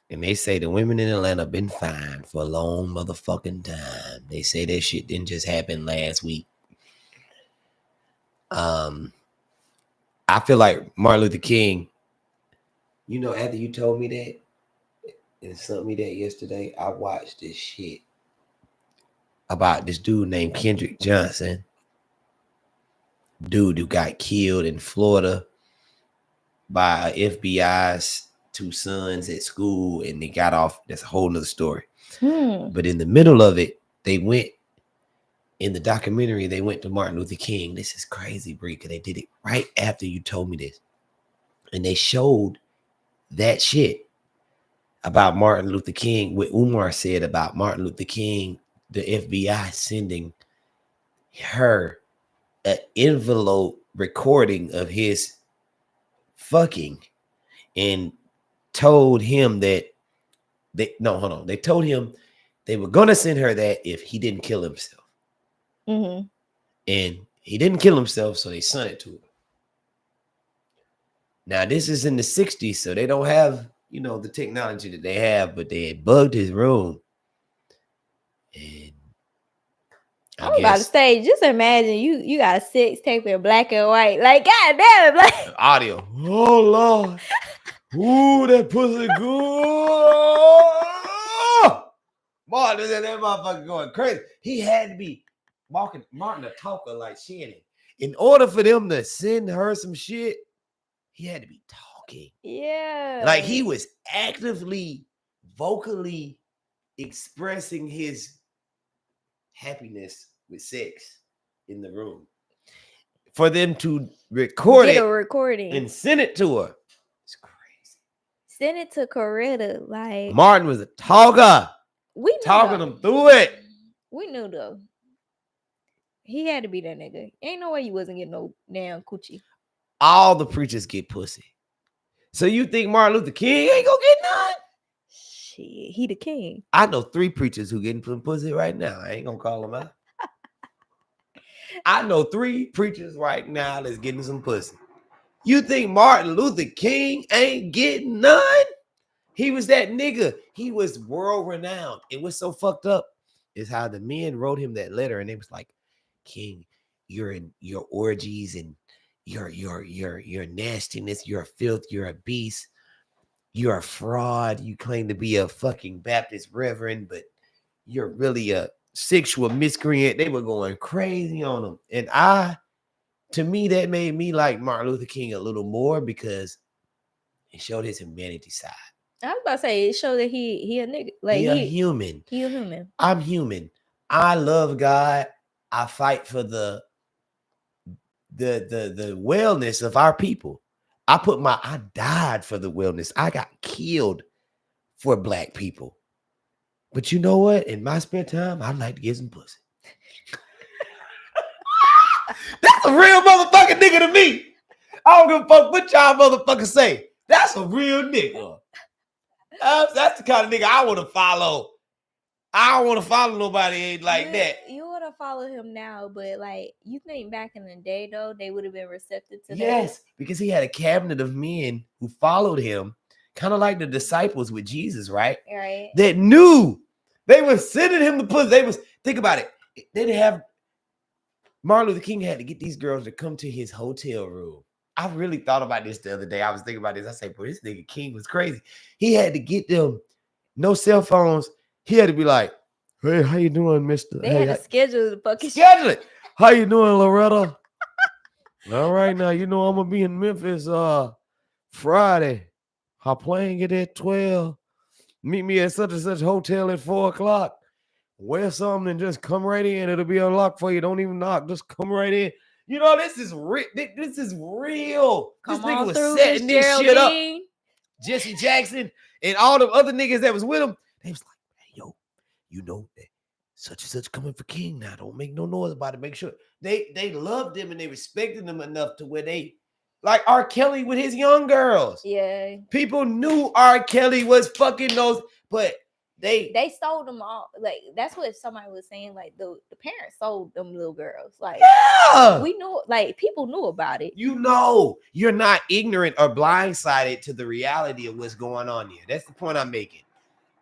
And they say the women in Atlanta been fine for a long motherfucking time. They say that shit didn't just happen last week. I feel like Martin Luther King, you know, after you told me that and sent me that yesterday, I watched this shit about this dude named Kendrick Johnson. Dude who got killed in Florida by FBI's 2 sons at school, and they got off. That's a whole nother story. But in the middle of it, they went in the documentary, they went to Martin Luther King. This is crazy, Brie, because they did it right after you told me this. And they showed that shit about Martin Luther King, what Umar said about Martin Luther King, the FBI sending her an envelope recording of his fucking, and told him that they told him they were gonna send her that if he didn't kill himself. And he didn't kill himself, so they sent it to him. Now this is in the 60s, so they don't have, you know, the technology that they have, but they had bugged his room. And I was about to say, just imagine you got a sex tape in black and white. Like, goddamn, like audio. Oh Lord. Ooh, that pussy good. Martin, that motherfucker going crazy. He had to be Martin a talker like Shannon. In order for them to send her some shit, he had to be talking. Yeah. Like he was actively, vocally expressing his happiness with sex in the room. For them to record Get it a recording and send it to her. It's crazy. Send it to Coretta. Like Martin was a talker. We knew talking though. them through it. We knew though. He had to be that nigga. Ain't no way you wasn't getting no damn coochie. All the preachers get pussy. So you think Martin Luther King ain't gonna get none? Shit, he the king. I know 3 preachers who getting some pussy right now. I ain't gonna call them out. I know 3 preachers right now that's getting some pussy. You think Martin Luther King ain't getting none? He was that nigga. He was world renowned. And what's so fucked up is how the men wrote him that letter, and it was like, King, you're in your orgies and your nastiness, you're a filth, you're a beast, you're a fraud. You claim to be a fucking Baptist reverend, but you're really a sexual miscreant. They were going crazy on him. And to me, that made me like Martin Luther King a little more because it showed his humanity side. I was about to say it showed that he a nigga. Like he a human. He a human. I'm human. I love God. I fight for the wellness of our people. I died for the wellness. I got killed for Black people. But you know what? In my spare time, I like to get some pussy. That's a real motherfucking nigga to me. I don't give a fuck what y'all motherfuckers say. That's a real nigga. That's the kind of nigga I want to follow. I don't want to follow nobody ain't like that. You want to follow him now, but like you think back in the day though, they would have been receptive to that. Yes, because he had a cabinet of men who followed him, kind of like the disciples with Jesus, right? Right. That knew they were sending him the pussy. They was, think about it. They didn't have, Martin Luther King had to get these girls to come to his hotel room. I really thought about this the other day. I was thinking about this. I said, boy, this nigga King was crazy. He had to get them, no cell phones. He had to be like, hey, how you doing, mister? They Hey, had to schedule the fucking schedule it. How you doing, Loretta? All right, now, you know I'm going to be in Memphis Friday. Our plane get at 12. Meet me at such and such hotel at 4 o'clock. Wear something and just come right in. It'll be unlocked for you. Don't even knock. Just come right in. You know, this is real. This is real. Come this nigga on was through, setting Miss this shit up. Geraldine. Jesse Jackson and all the other niggas that was with him, they was like, hey, yo, you know that such and such coming for King now. Don't make no noise about it. Make sure they loved him and they respected him enough to where they, like R. Kelly with his young girls. Yeah. People knew R. Kelly was fucking those, but they sold them all. Like that's what somebody was saying. Like the parents sold them little girls. Like yeah, we knew, like people knew about it. You know, you're not ignorant or blindsided to the reality of what's going on here. That's the point I'm making.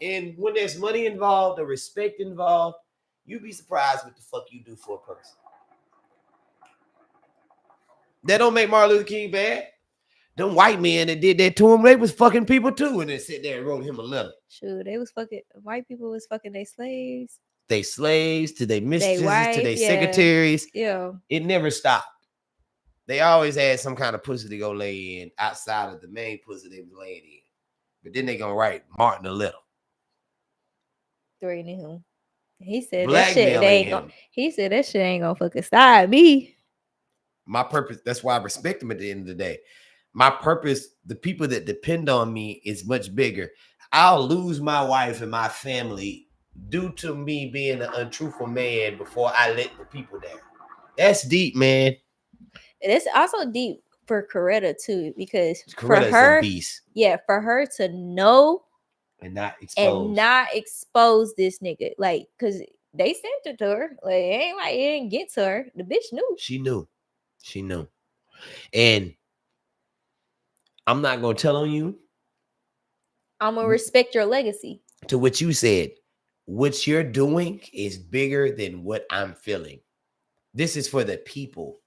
And when there's money involved or respect involved, you'd be surprised what the fuck you do for a person. That don't make Martin Luther King bad. Them white men that did that to him, they was fucking people too, and then sit there and wrote him a letter. Sure, they was fucking, white people was fucking their slaves. They slaves to their mistresses, wife, to their yeah. secretaries. Yeah. It never stopped. They always had some kind of pussy to go lay in outside of the main pussy they was laying in. But then they gonna write Martin a letter. Threatening him. He said that shit Blackmailing ain't gonna, he said that shit ain't gonna fucking stop me. My purpose, that's why I respect him at the end of the day. My purpose, the people that depend on me is much bigger. I'll lose my wife and my family due to me being an untruthful man before I let the people down. That's deep, man. It's also deep for Coretta too, because Coretta's for her, a beast. Yeah, for her to know and not expose this nigga, like, cause they sent it to her. Like, it ain't like it didn't get to her. The bitch knew. She knew. And I'm not gonna tell on you. I'm gonna respect your legacy. To what you said, what you're doing is bigger than what I'm feeling. This is for the people,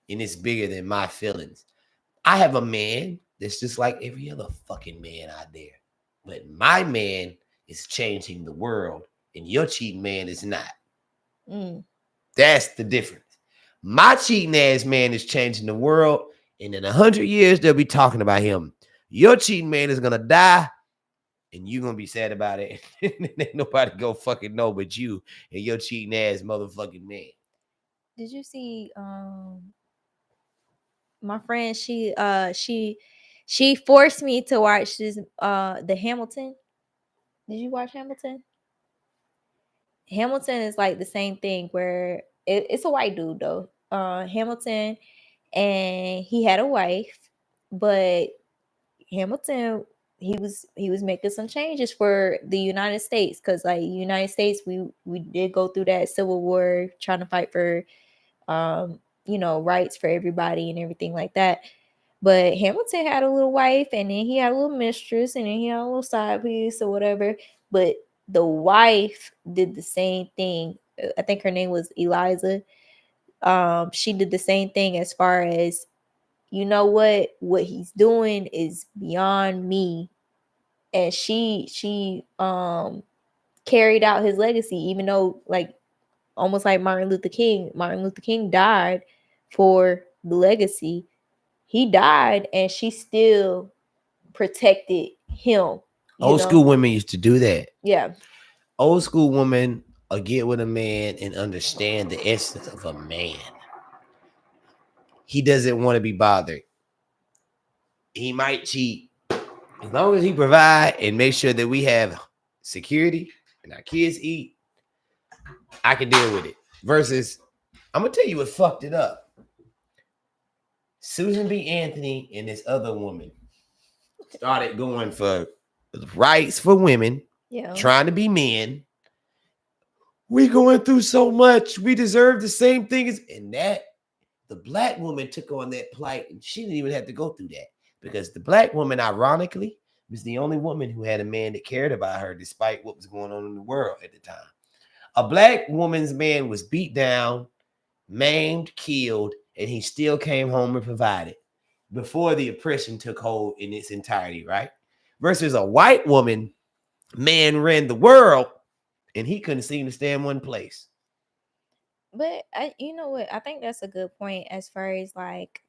and it's bigger than my feelings. I have a man that's just like every other fucking man out there. But my man is changing the world, and your cheating man is not. That's the difference. My cheating ass man is changing the world, and in 100 years, they'll be talking about him. Your cheating man is going to die, and you're going to be sad about it. Ain't nobody go fucking know but you and your cheating ass motherfucking man. Did you see my friend, she forced me to watch this the Hamilton. Did you watch Hamilton? Hamilton is like the same thing where it's a white dude though. Hamilton, and he had a wife, but Hamilton, he was making some changes for the United States, because like United States, we did go through that Civil War trying to fight for rights for everybody and everything like that. But Hamilton had a little wife, and then he had a little mistress, and then he had a little side piece or whatever. But the wife did the same thing. I think her name was Eliza. She did the same thing as far as, you know what he's doing is beyond me. And she carried out his legacy, even though, like, almost like Martin Luther King died for the legacy. He died, and she still protected him. Old school women used to do that. Yeah. Old school women will get with a man and understand the essence of a man. He doesn't want to be bothered. He might cheat. As long as he provide and make sure that we have security and our kids eat, I can deal with it. Versus, I'm going to tell you what fucked it up. Susan B. Anthony and this other woman started going for rights for women, Yeah. trying to be men. We going through so much. We deserve the same thing as, and that the black woman took on that plight, and she didn't even have to go through that because the black woman, ironically, was the only woman who had a man that cared about her, despite what was going on in the world at the time. A black woman's man was beat down, maimed, killed, and he still came home and provided before the oppression took hold in its entirety, right? Versus a white woman, man ran the world, and he couldn't seem to stay in one place. But you know what? I think that's a good point as far as like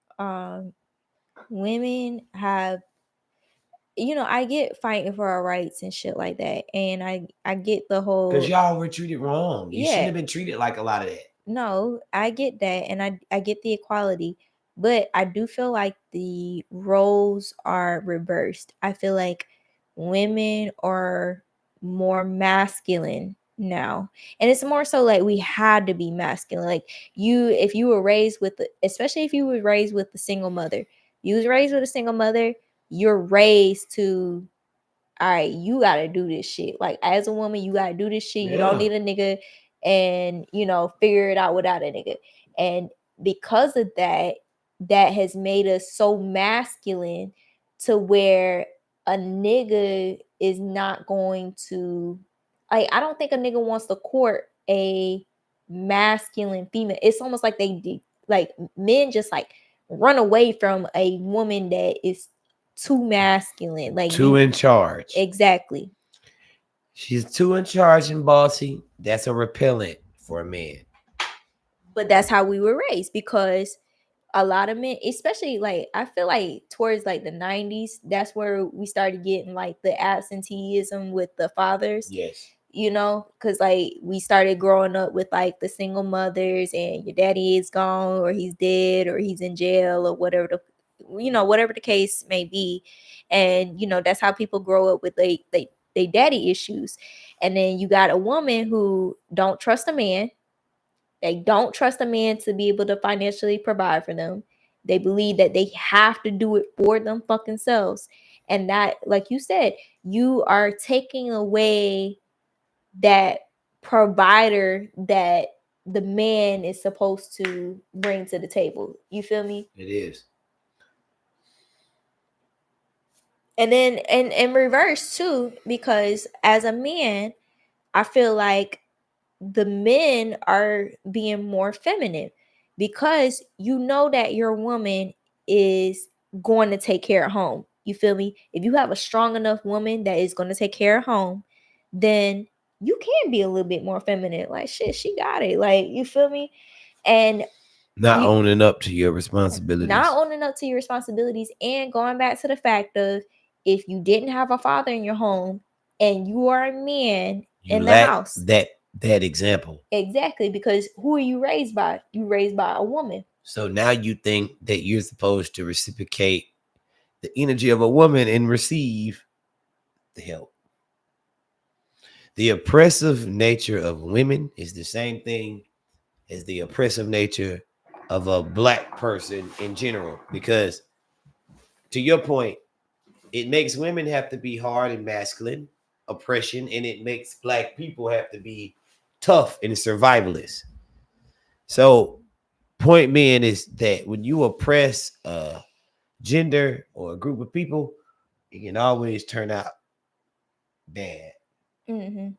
women have, you know, I get fighting for our rights and shit like that, and I get the whole, Because y'all were treated wrong. You shouldn't Yeah. have been treated like a lot of that. no, I get that, and I get the equality, but I do feel like the roles are reversed. I feel like women are more masculine now, and it's more so like we had to be masculine. Like if you were raised with, especially if you were raised with a single mother, you're raised to, all right, you gotta do this shit. Like as a woman, you gotta do this shit. You don't Yeah. need a nigga, and you know, figure it out without a nigga. And because of that, that has made us so masculine to where a nigga is not going to, like, I don't think a nigga wants to court a masculine female. It's almost like like men just like run away from a woman that is too masculine. Like Too in charge. Exactly. She's too in charge and bossy. That's a repellent for a man. But that's how we were raised, because a lot of men, especially like I feel like towards like the 90s, that's where we started getting like the absenteeism with the fathers. Yes. You know, because like we started growing up with like the single mothers, and your daddy is gone or he's dead or he's in jail or whatever whatever the case may be. And that's how people grow up with they daddy issues. And then you got a woman who don't trust a man. They don't trust a man to be able to financially provide for them. They believe that they have to do it for them fucking selves. And that, like you said, you are taking away that provider that the man is supposed to bring to the table. You feel me? It is. And then in reverse too, because as a man, I feel like the men are being more feminine, because you know that your woman is going to take care of home. You feel me? If you have a strong enough woman that is going to take care of home, then you can be a little bit more feminine. Like, shit, she got it. Like, you feel me? And Not owning up to your responsibilities. not owning up to your responsibilities, and going back to the fact of, if you didn't have a father in your home and you are a man in the house, that example. Exactly, because who are you raised by? You raised by a woman. So now you think that you're supposed to reciprocate the energy of a woman and receive the help. The oppressive nature of women is the same thing as the oppressive nature of a black person in general, because to your point, it makes women have to be hard and masculine, oppression, and it makes black people have to be tough and survivalist. So point being is that when you oppress a gender or a group of people, it can always turn out bad. Mm-hmm.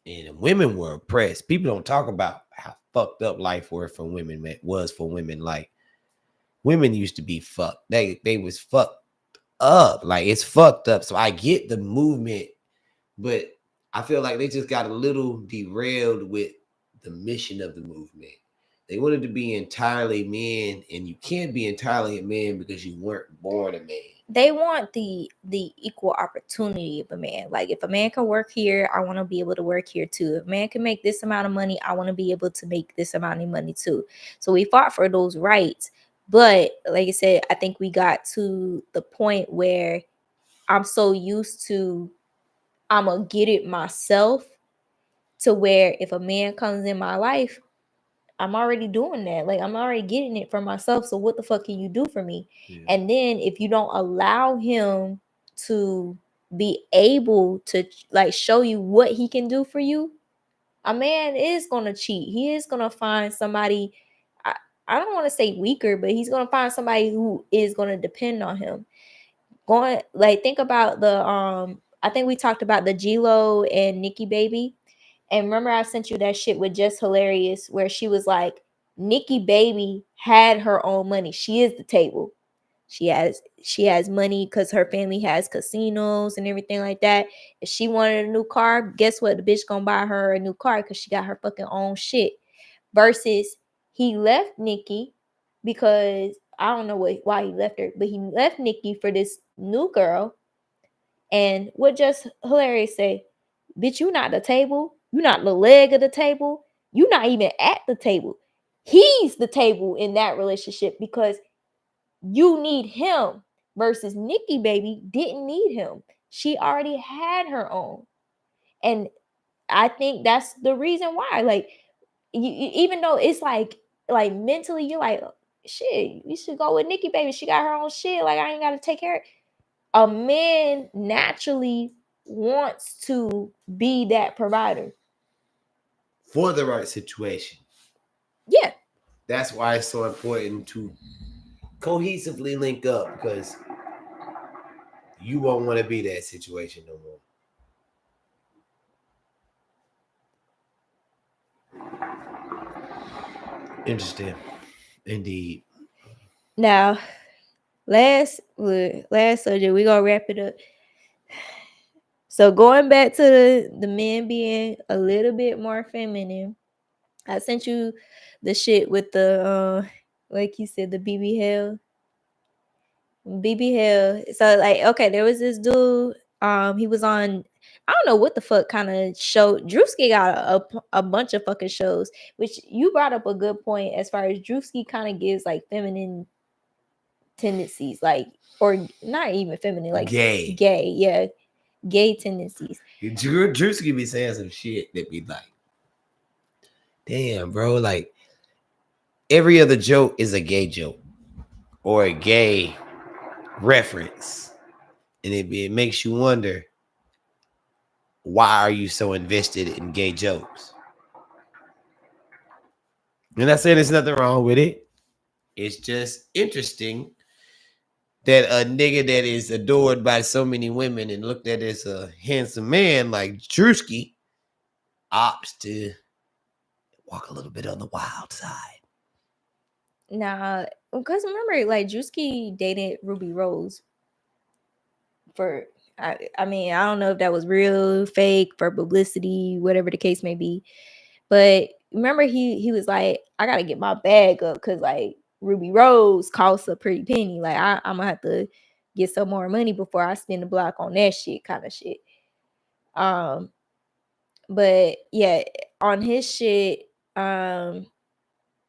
And women were oppressed. People don't talk about how fucked up life was for women. Like, women used to be fucked. They was fucked up. Like, it's fucked up. So I get the movement, but I feel like they just got a little derailed with the mission of the movement. They wanted to be entirely men, and you can't be entirely a man because you weren't born a man. They want the equal opportunity of a man. Like, if a man can work here, I want to be able to work here too. If a man can make this amount of money, I want to be able to make this amount of money too. So we fought for those rights. But like I said, I think we got to the point where I'm so used to, I'm going to get it myself, to where if a man comes in my life, I'm already doing that. Like, I'm already getting it for myself. So what the fuck can you do for me? Yeah. And then if you don't allow him to be able to like show you what he can do for you, a man is gonna cheat. He is gonna find somebody. I don't want to say weaker, but he's gonna find somebody who is gonna depend on him. Going like think about the I think we talked about the G-Lo and Nikki Baby. And remember I sent you that shit with Just Hilarious where she was like, Nikki Baby had her own money. She is the table. She has money because her family has casinos and everything like that. If she wanted a new car, guess what? The bitch gonna buy her a new car because she got her fucking own shit. Versus he left Nikki because I don't know why he left her, but he left Nikki for this new girl. And what Just Hilarious say, bitch, you not the table. You not the leg of the table. You not even at the table. He's the table in that relationship because you need him versus Nikki Baby didn't need him. She already had her own. And I think that's the reason why. Like, even though it's like mentally, you're like, shit, you should go with Nikki Baby. She got her own shit. Like, I ain't got to take care. A man naturally wants to be that provider for the right situation. Yeah. That's why it's so important to cohesively link up because you won't want to be that situation no more. Interesting. Indeed. Now, last subject, we're gonna wrap it up. So going back to the men being a little bit more feminine, I sent you the shit with the like you said, the BB Hell. So like, okay, there was this dude. He was on, I don't know what the fuck kind of show. Drewski got a bunch of fucking shows, which you brought up a good point as far as Drewski kind of gives like feminine tendencies, like, or not even feminine, like gay, yeah, gay tendencies. Drewski be saying some shit that be like, damn, bro, like every other joke is a gay joke or a gay reference, and it makes you wonder, why are you so invested in gay jokes? And I said there's nothing wrong with it. It's just interesting that a nigga that is adored by so many women and looked at as a handsome man like Drewski opts to walk a little bit on the wild side. Nah, because remember, like Drewski dated Ruby Rose for, I mean, I don't know if that was real, fake, for publicity, whatever the case may be. But remember, he was like, I gotta get my bag up because like Ruby Rose costs a pretty penny. Like I'm gonna have to get some more money before I spend the block on that shit, kind of shit. But yeah, on his shit,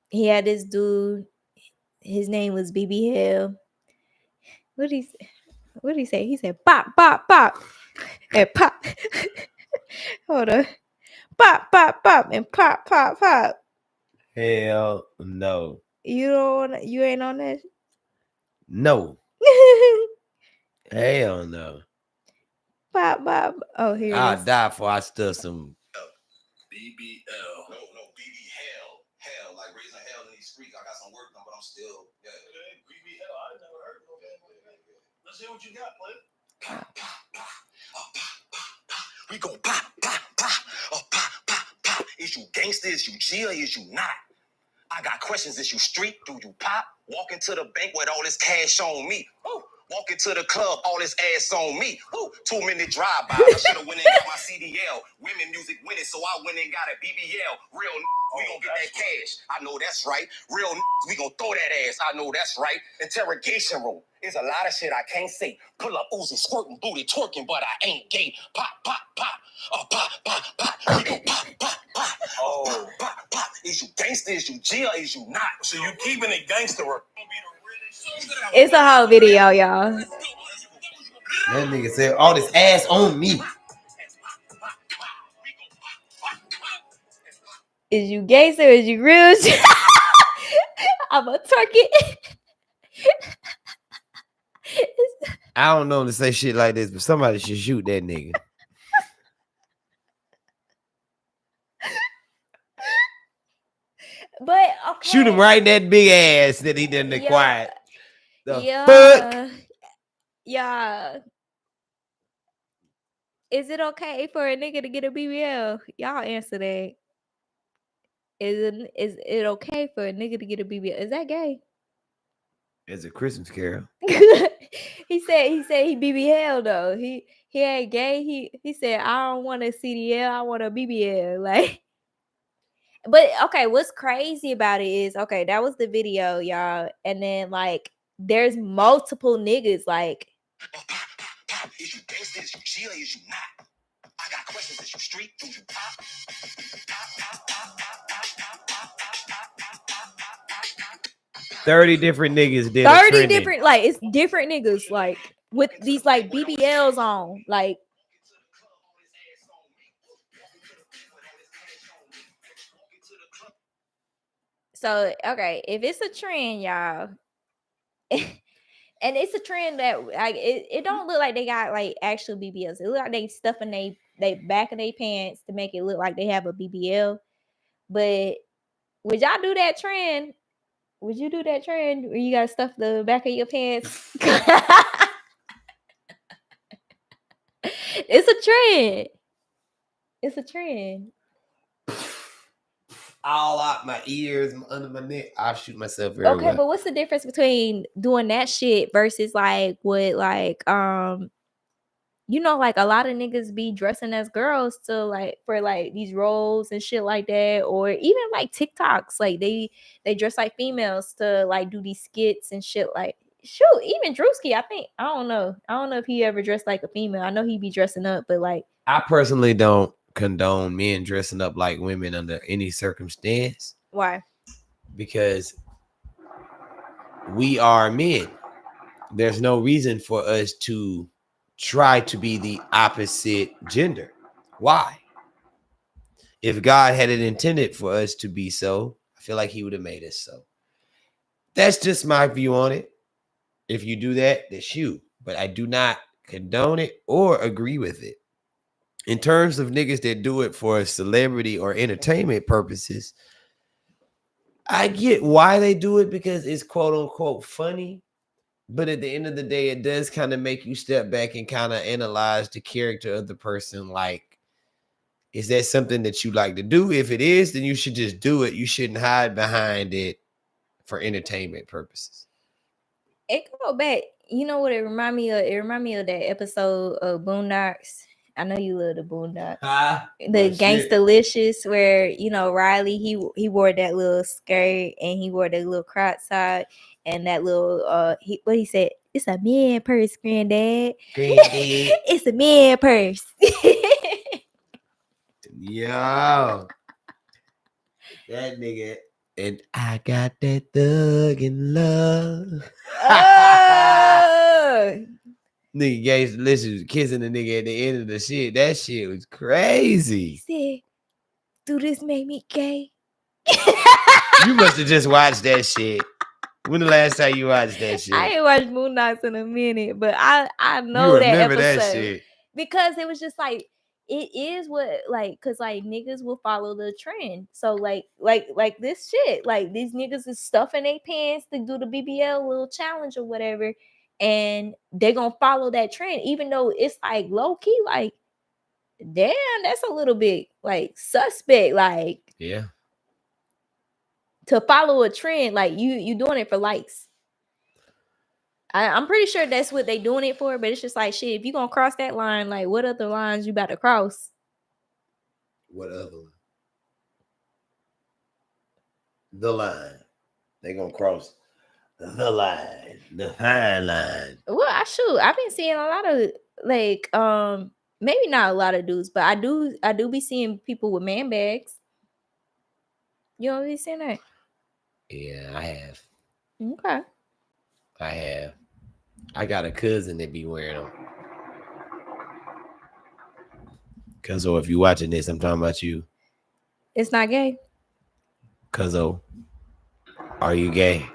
he had this dude. His name was BB Hell. What did he say? He said pop, pop, pop, and pop. Hold on. Pop, pop, pop, and pop, pop, pop. Hell no. You ain't on that? No. Hell no. Pop, pop. Oh, here I'll it is. die before I stuff some BBL. No, BB Hell. Hell, like raising hell in these streets. I got some work done, but I'm still, BB Hell. I never heard of it. Let's see what you got, player. Pop, pop, pop. Oh, pop, pop, pop. We go pop, pop, pop. Oh, pop, pop, pop. Is you gangster? Is you G or is you not? I got questions. Is you street? Do you pop? Walk into the bank with all this cash on me. Ooh. Walk into the club, all this ass on me. Ooh, 2-minute drive-by. I should have went and got my CDL. Women music winning, so I went and got a BBL. Real we gonna get that cash. I know that's right. Real we gonna throw that ass. I know that's right. Interrogation room. There's a lot of shit I can't say. Pull up Uzi, squirting, booty, twerking, but I ain't gay. Pop, pop, pop. Oh, pop, pop, pop. We go pop, pop, pop. Oh, pop, pop, pop. Is you gangster? Is you G or is you not? So you keeping it gangster work. It's a whole video, y'all. That nigga said all this ass on me. Is you gangster? Is you real? I'm a turkey. I don't know to say shit like this, but somebody should shoot that nigga. But okay. Shoot him right in that big ass that he done acquired. The yeah. fuck? Yeah. Is it okay for a nigga to get a BBL? Y'all answer that. Is it okay for a nigga to get a BBL? Is that gay? It's a Christmas carol. he said he BBL though. He ain't gay. He said I don't want a CDL. I want a BBL. Like, but okay, what's crazy about it is okay. That was the video, y'all, and then like there's multiple niggas like. Is you gangster? Is you Sheila? Is you not? I got questions. Is you street? Do you pop? 30 different niggas did 30 different, like it's different niggas like with these like BBLs on, like. So okay, if it's a trend, y'all, and it's a trend that like it don't look like they got like actual BBLs. It look like they stuffing they back of their pants to make it look like they have a BBL. But would y'all do that trend? Would you do that trend where you gotta stuff the back of your pants? It's a trend. It's a trend. All out my ears, under my neck. I'll shoot myself very Okay, but what's the difference between doing that shit versus like what like you know, like a lot of niggas be dressing as girls to like for like these roles and shit like that, or even like TikToks, like they dress like females to like do these skits and shit. Like shoot, even Drewski, I think I don't know if he ever dressed like a female. I know he be dressing up, but like I personally don't condone men dressing up like women under any circumstance. Why? Because we are men. There's no reason for us to try to be the opposite gender. Why? If God had it intended for us to be so, I feel like he would have made us so. That's just my view on it. If you do that, that's you. But I do not condone it or agree with it. In terms of niggas that do it for celebrity or entertainment purposes, I get why they do it because it's quote unquote funny. But at the end of the day, it does kind of make you step back and kind of analyze the character of the person. Like, is that something that you like to do? If it is, then you should just do it. You shouldn't hide behind it for entertainment purposes. It go back. You know what it remind me of? It remind me of that episode of Boondocks. I know you love the Boondocks. The Gangstalicious, where you know Riley he wore that little skirt and he wore that little crotch side and that little what he said, it's a man purse, granddad. It's a man purse. Yo, that nigga. And I got that thug in love. Nigga Gangstalicious kissing the nigga at the end of the shit. That shit was crazy. He said, "Do this make me gay?" You must have just watched that shit. When the last time you watched that shit? I ain't watched Boondocks in a minute, but I know you that remember episode that shit. because it was just like it is what like because like niggas will follow the trend. So like this shit, like these niggas is stuffing their pants to do the BBL little challenge or whatever, and they're gonna follow that trend, even though it's like low key, like damn, that's a little bit like suspect, like yeah. To follow a trend, like you doing it for likes. I'm pretty sure that's what they doing it for, but it's just like shit. If you gonna cross that line, like what other lines you about to cross? What other one? The line. They gonna cross the line, the fine line. Well, I've been seeing a lot of like maybe not a lot of dudes, but I do be seeing people with man bags. You don't be seeing that? Yeah, I have. Okay. I have. I got a cousin that be wearing them. Cause if you watching this, I'm talking about you. It's not gay. Cuzzo, are you gay?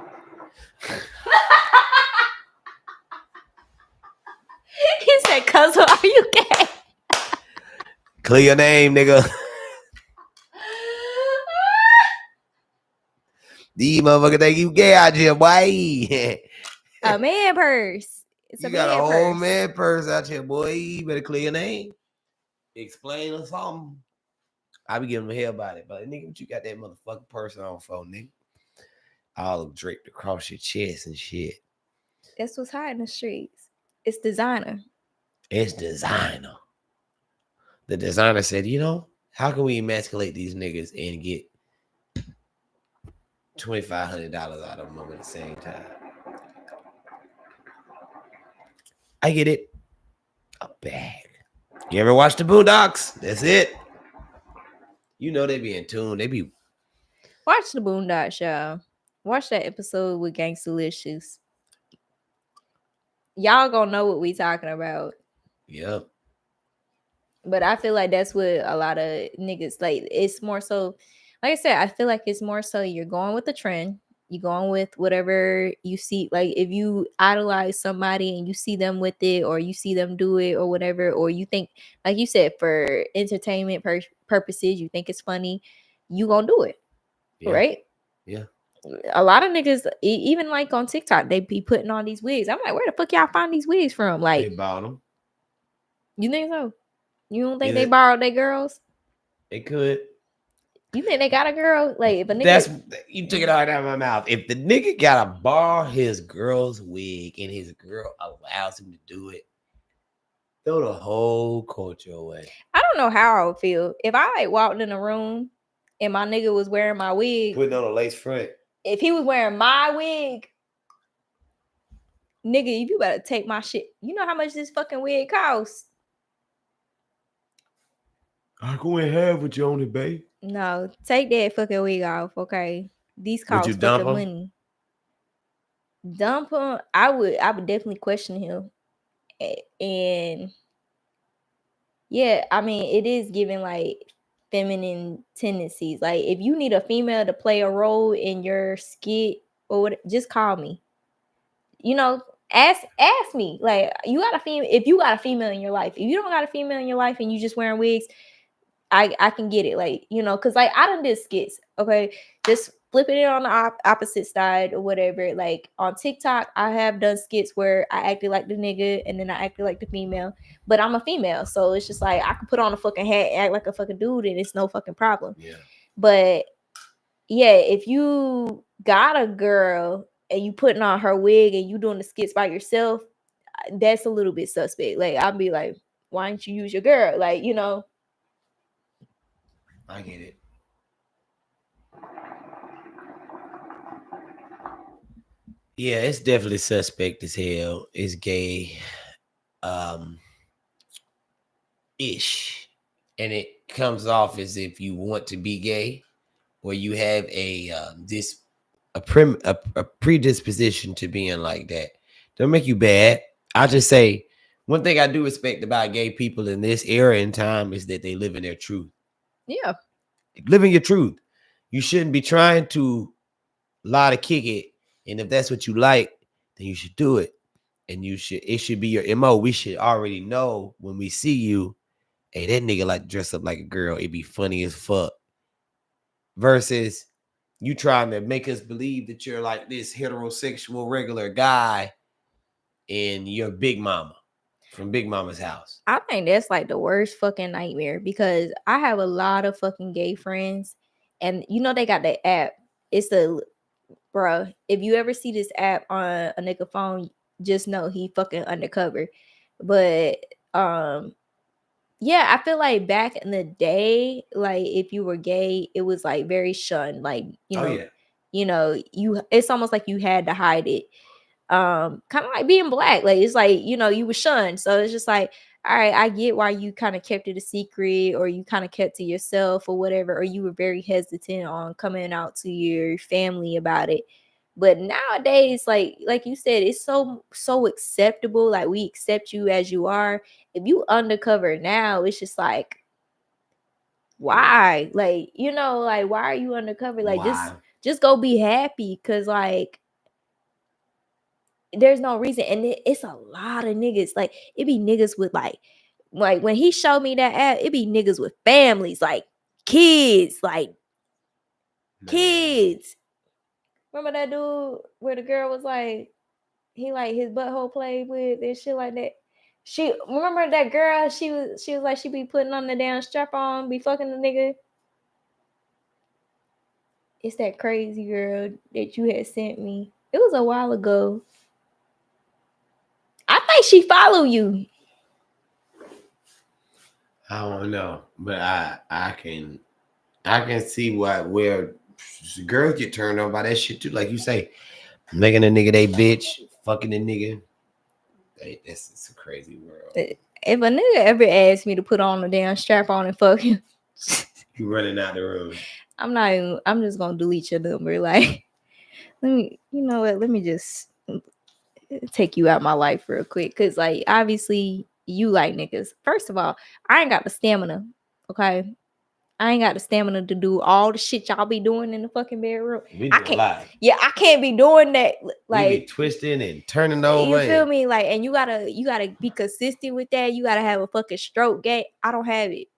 He said, "Cuz, are you gay?" Clear your name, nigga. These motherfuckers think you gay out here, boy. A man purse. It's You a got a man whole purse. man purse out here, boy. You better clear your name. Explain or something. I be giving him hell about it, but nigga, what you got that motherfucking purse on for, nigga? All draped across your chest and shit. That's what's hot in the streets. It's designer. It's designer. The designer said, you know, how can we emasculate these niggas and get $2,500 out of them at the same time? I get it. A bag. You ever watch the Boondocks? That's it. You know they be in tune. They be Watch the Boondock Show. Watch that episode with Gangstalicious. Y'all gonna know what we talking about. yep. But I feel like that's what a lot of niggas like. It's more so, like I said, I feel like it's more so you're going with the trend. You're going with whatever you see. Like if you idolize somebody and you see them with it, or you see them do it, or whatever, or you think, like you said, for entertainment purposes, you think it's funny, you gonna do it, Yeah. right? Yeah. A lot of niggas, even like on TikTok, they be putting on these wigs. I'm like, where the fuck y'all find these wigs from? They Like, bought them. you think so? You don't think Is they it- borrowed their girls? It could. You think they got a girl? Like if a nigga, That's you took it all out of my mouth. If the nigga gotta borrow his girl's wig and his girl allows him to do it, throw the whole culture away. I don't know how I would feel if I like walked in a room and my nigga was wearing my wig. Putting on a lace front. If he was wearing my wig, nigga, you better take my shit. You know how much this fucking wig costs? I go and have with you on it, babe. No, take that fucking wig off, okay? These Would cost you dump fucking him? money. Dump him. I would definitely question him. And yeah, I mean, it is giving like feminine tendencies. Like if you need a female to play a role in your skit or what, just call me. You know, ask me. Like you got a female, if you got a female in your life. If you don't got a female in your life and you just wearing wigs, I can get it. Like, you know, because like I done did skits, okay? Just flipping it on the opposite side or whatever. Like on TikTok, I have done skits where I acted like the nigga and then I acted like the female, but I'm a female. So it's just like I can put on a fucking hat, act like a fucking dude, and it's no fucking problem. Yeah. But yeah, if you got a girl and you putting on her wig and you doing the skits by yourself, that's a little bit suspect. Like I'll be like, why don't you use your girl? Like, you know. I get it. Yeah, it's definitely suspect as hell. It's gay, ish, and it comes off as if you want to be gay, or you have a predisposition to being like that. Don't make you bad. I just say one thing I do respect about gay people in this era and time is that they live in their truth. Yeah. Living your truth. You shouldn't be trying to lie to kick it. And if that's what you like, then you should do it. And it should be your MO. We should already know when we see you, hey, that nigga like to dress up like a girl. It'd be funny as fuck. Versus you trying to make us believe that you're like this heterosexual regular guy and you're Big Mama from Big Mama's house. I think that's like the worst fucking nightmare because I have a lot of fucking gay friends and you know they got that app. It's the bruh. If you ever see this app on a nigga phone, just know he fucking undercover. But yeah, I feel like back in the day, like if you were gay, it was like very shunned. Like, you know, it's almost like you had to hide it. Kind of like being black. Like it's like, you know, you were shunned. So it's just like, all right, I get why you kind of kept it a secret or you kind of kept to yourself or whatever, or you were very hesitant on coming out to your family about it. But nowadays, like you said, it's so acceptable. Like we accept you as you are. If you undercover now, it's just like why? Like, you know, like, why are you undercover? Like, Why? just go be happy, cause like there's no reason. And it's a lot of niggas. Like, it be niggas with like when he showed me that app, it be niggas with families, like kids, like Man. kids. Remember that dude where the girl was like, he like his butthole played with and shit like that. She remember that girl, she was like, she be putting on the damn strap on, be fucking the nigga. It's that crazy girl that you had sent me. It was a while ago. I think she follow you. I don't know, but I can see where girls get turned on by that shit too. Like you say, making a nigga they bitch, fucking a nigga. It's a crazy world. If a nigga ever asked me to put on a damn strap on and fuck him, You running out the room. I'm just gonna delete your number. Like, you know what? Let me just take you out my life real quick. Cause like, obviously you like niggas. First of all, I ain't got the stamina. Okay. I ain't got the stamina to do all the shit y'all be doing in the fucking bedroom. We I do a can't. lot. Yeah, I can't be doing that. We Like, be twisting and turning over. you feel and- me? Like, and you gotta be consistent with that. You gotta have a fucking stroke game. I don't have it.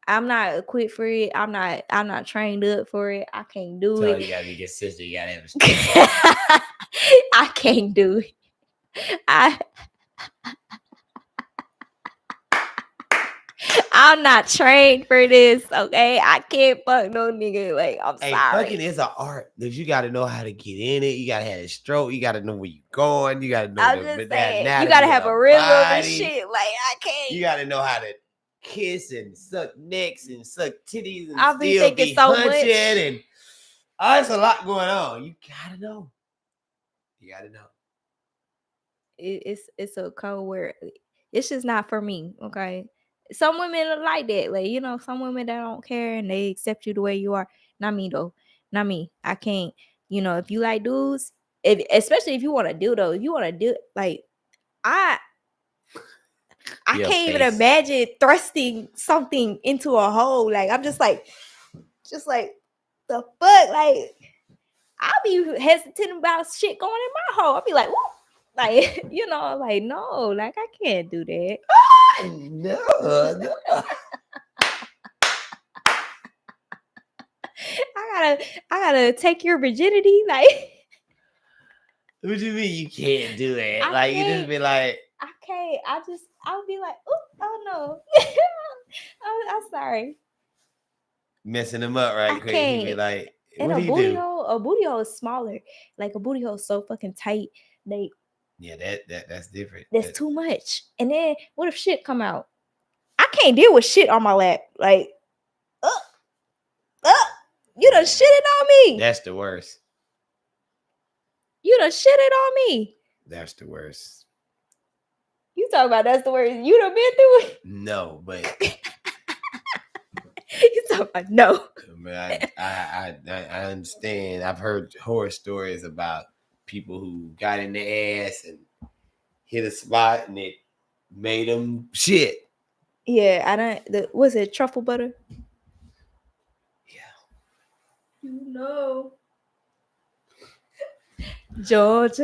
I'm not equipped for it. I'm not trained up for it. I can't do Tell it. you gotta be consistent. You gotta have a straight. I can't do it. I'm not trained for this, okay? I can't fuck no nigga. Like, I'm Hey, sorry. fucking is an art. If you gotta know how to get in it, you gotta have a stroke. You gotta know where you going. You gotta know I'm the just the saying, you anatomy gotta of have the a rhythm and body. shit. Like, I can't. You gotta know how to kiss and suck necks and suck titties and I'll be still thinking be so hunching much. and there's a lot going on. You gotta know. You gotta know. It's a code where it's just not for me. Okay, some women are like that. Like, you know, some women that don't care and they accept you the way you are. Not me though. Not me. I can't. You know, if you like dudes, especially if you want to do though, if you want to do like I Your can't even face. imagine thrusting something into a hole. Like, I'm just like the fuck. Like, I'll be hesitant about shit going in my hole. I'll be like, whoa. Like, you know, like, no, like, I can't do that. No. I gotta take your virginity. Like, What you mean you can't do that? I Like you just can't. be like, I can't. I'll be like, oh no. I'm sorry. messing him up right I quick. He be can't. like, And what a do you booty do? hole, a booty hole is smaller. Like, a booty hole is so fucking tight. Like, Yeah, that's different. that's too much. And then what if shit come out? I can't deal with shit on my lap. Like, you done shitted on me. That's the worst. You done shitted on me. That's the worst. You talking about that's the worst. You done been through it. No, but You talking about no. I understand. I've heard horror stories about people who got in the ass and hit a spot and it made them shit. Yeah, I don't. Was it truffle butter? Yeah. You know, George.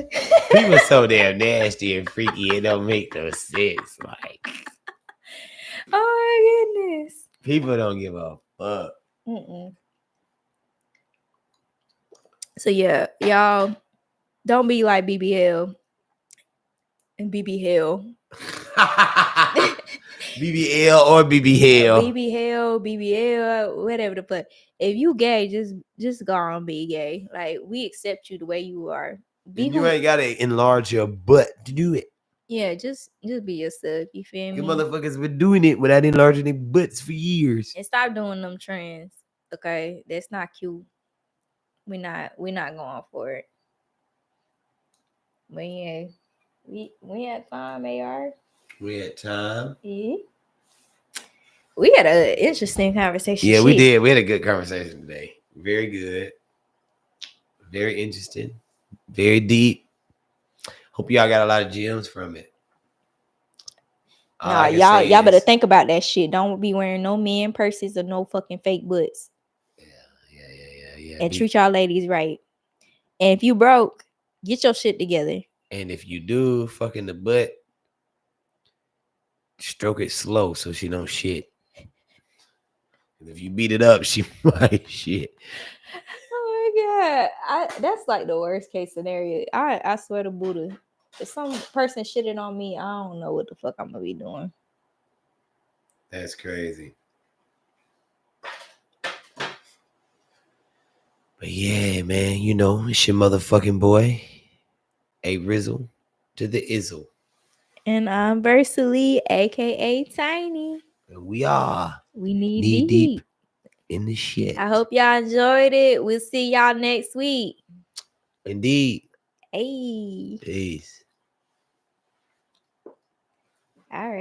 People so damn nasty and freaky. It don't make no sense. Like, Oh my goodness. people don't give a fuck. Mm-mm. So yeah, y'all don't be like BBL and BB Hell. BBL or BB Hell. BB Hell, BBL, whatever the fuck. If you gay, just go on be gay. Like, we accept you the way you are. Be And you who- ain't gotta enlarge your butt to do it. yeah, just be yourself. You feel You me? motherfuckers been doing it without enlarging their butts for years. And stop doing them trends. Okay, that's not cute. We're not going for it. But yeah, we had time, AR. We had time. Yeah. We had an interesting conversation. Yeah, we Shit. did. We had a good conversation today. Very good. Very interesting. Very deep. Hope y'all got a lot of gems from it. All Nah, I can y'all say better is- think about that shit. Don't be wearing no men purses or no fucking fake butts. Yeah. And treat y'all ladies right. And if you broke, get your shit together. And if you do fucking the butt, stroke it slow so she don't shit. And if you beat it up, she might shit. Oh my god, that's like the worst case scenario. I swear to Buddha, if some person shitting on me, I don't know what the fuck I'm gonna be doing. That's crazy. But yeah, man, you know, it's your motherfucking boy, A Rizzle to the Izzle. And I'm Versally, aka Tiny. And we are We need knee the deep heat. in the shit. I hope y'all enjoyed it. We'll see y'all next week. Indeed. Hey. Peace. All right.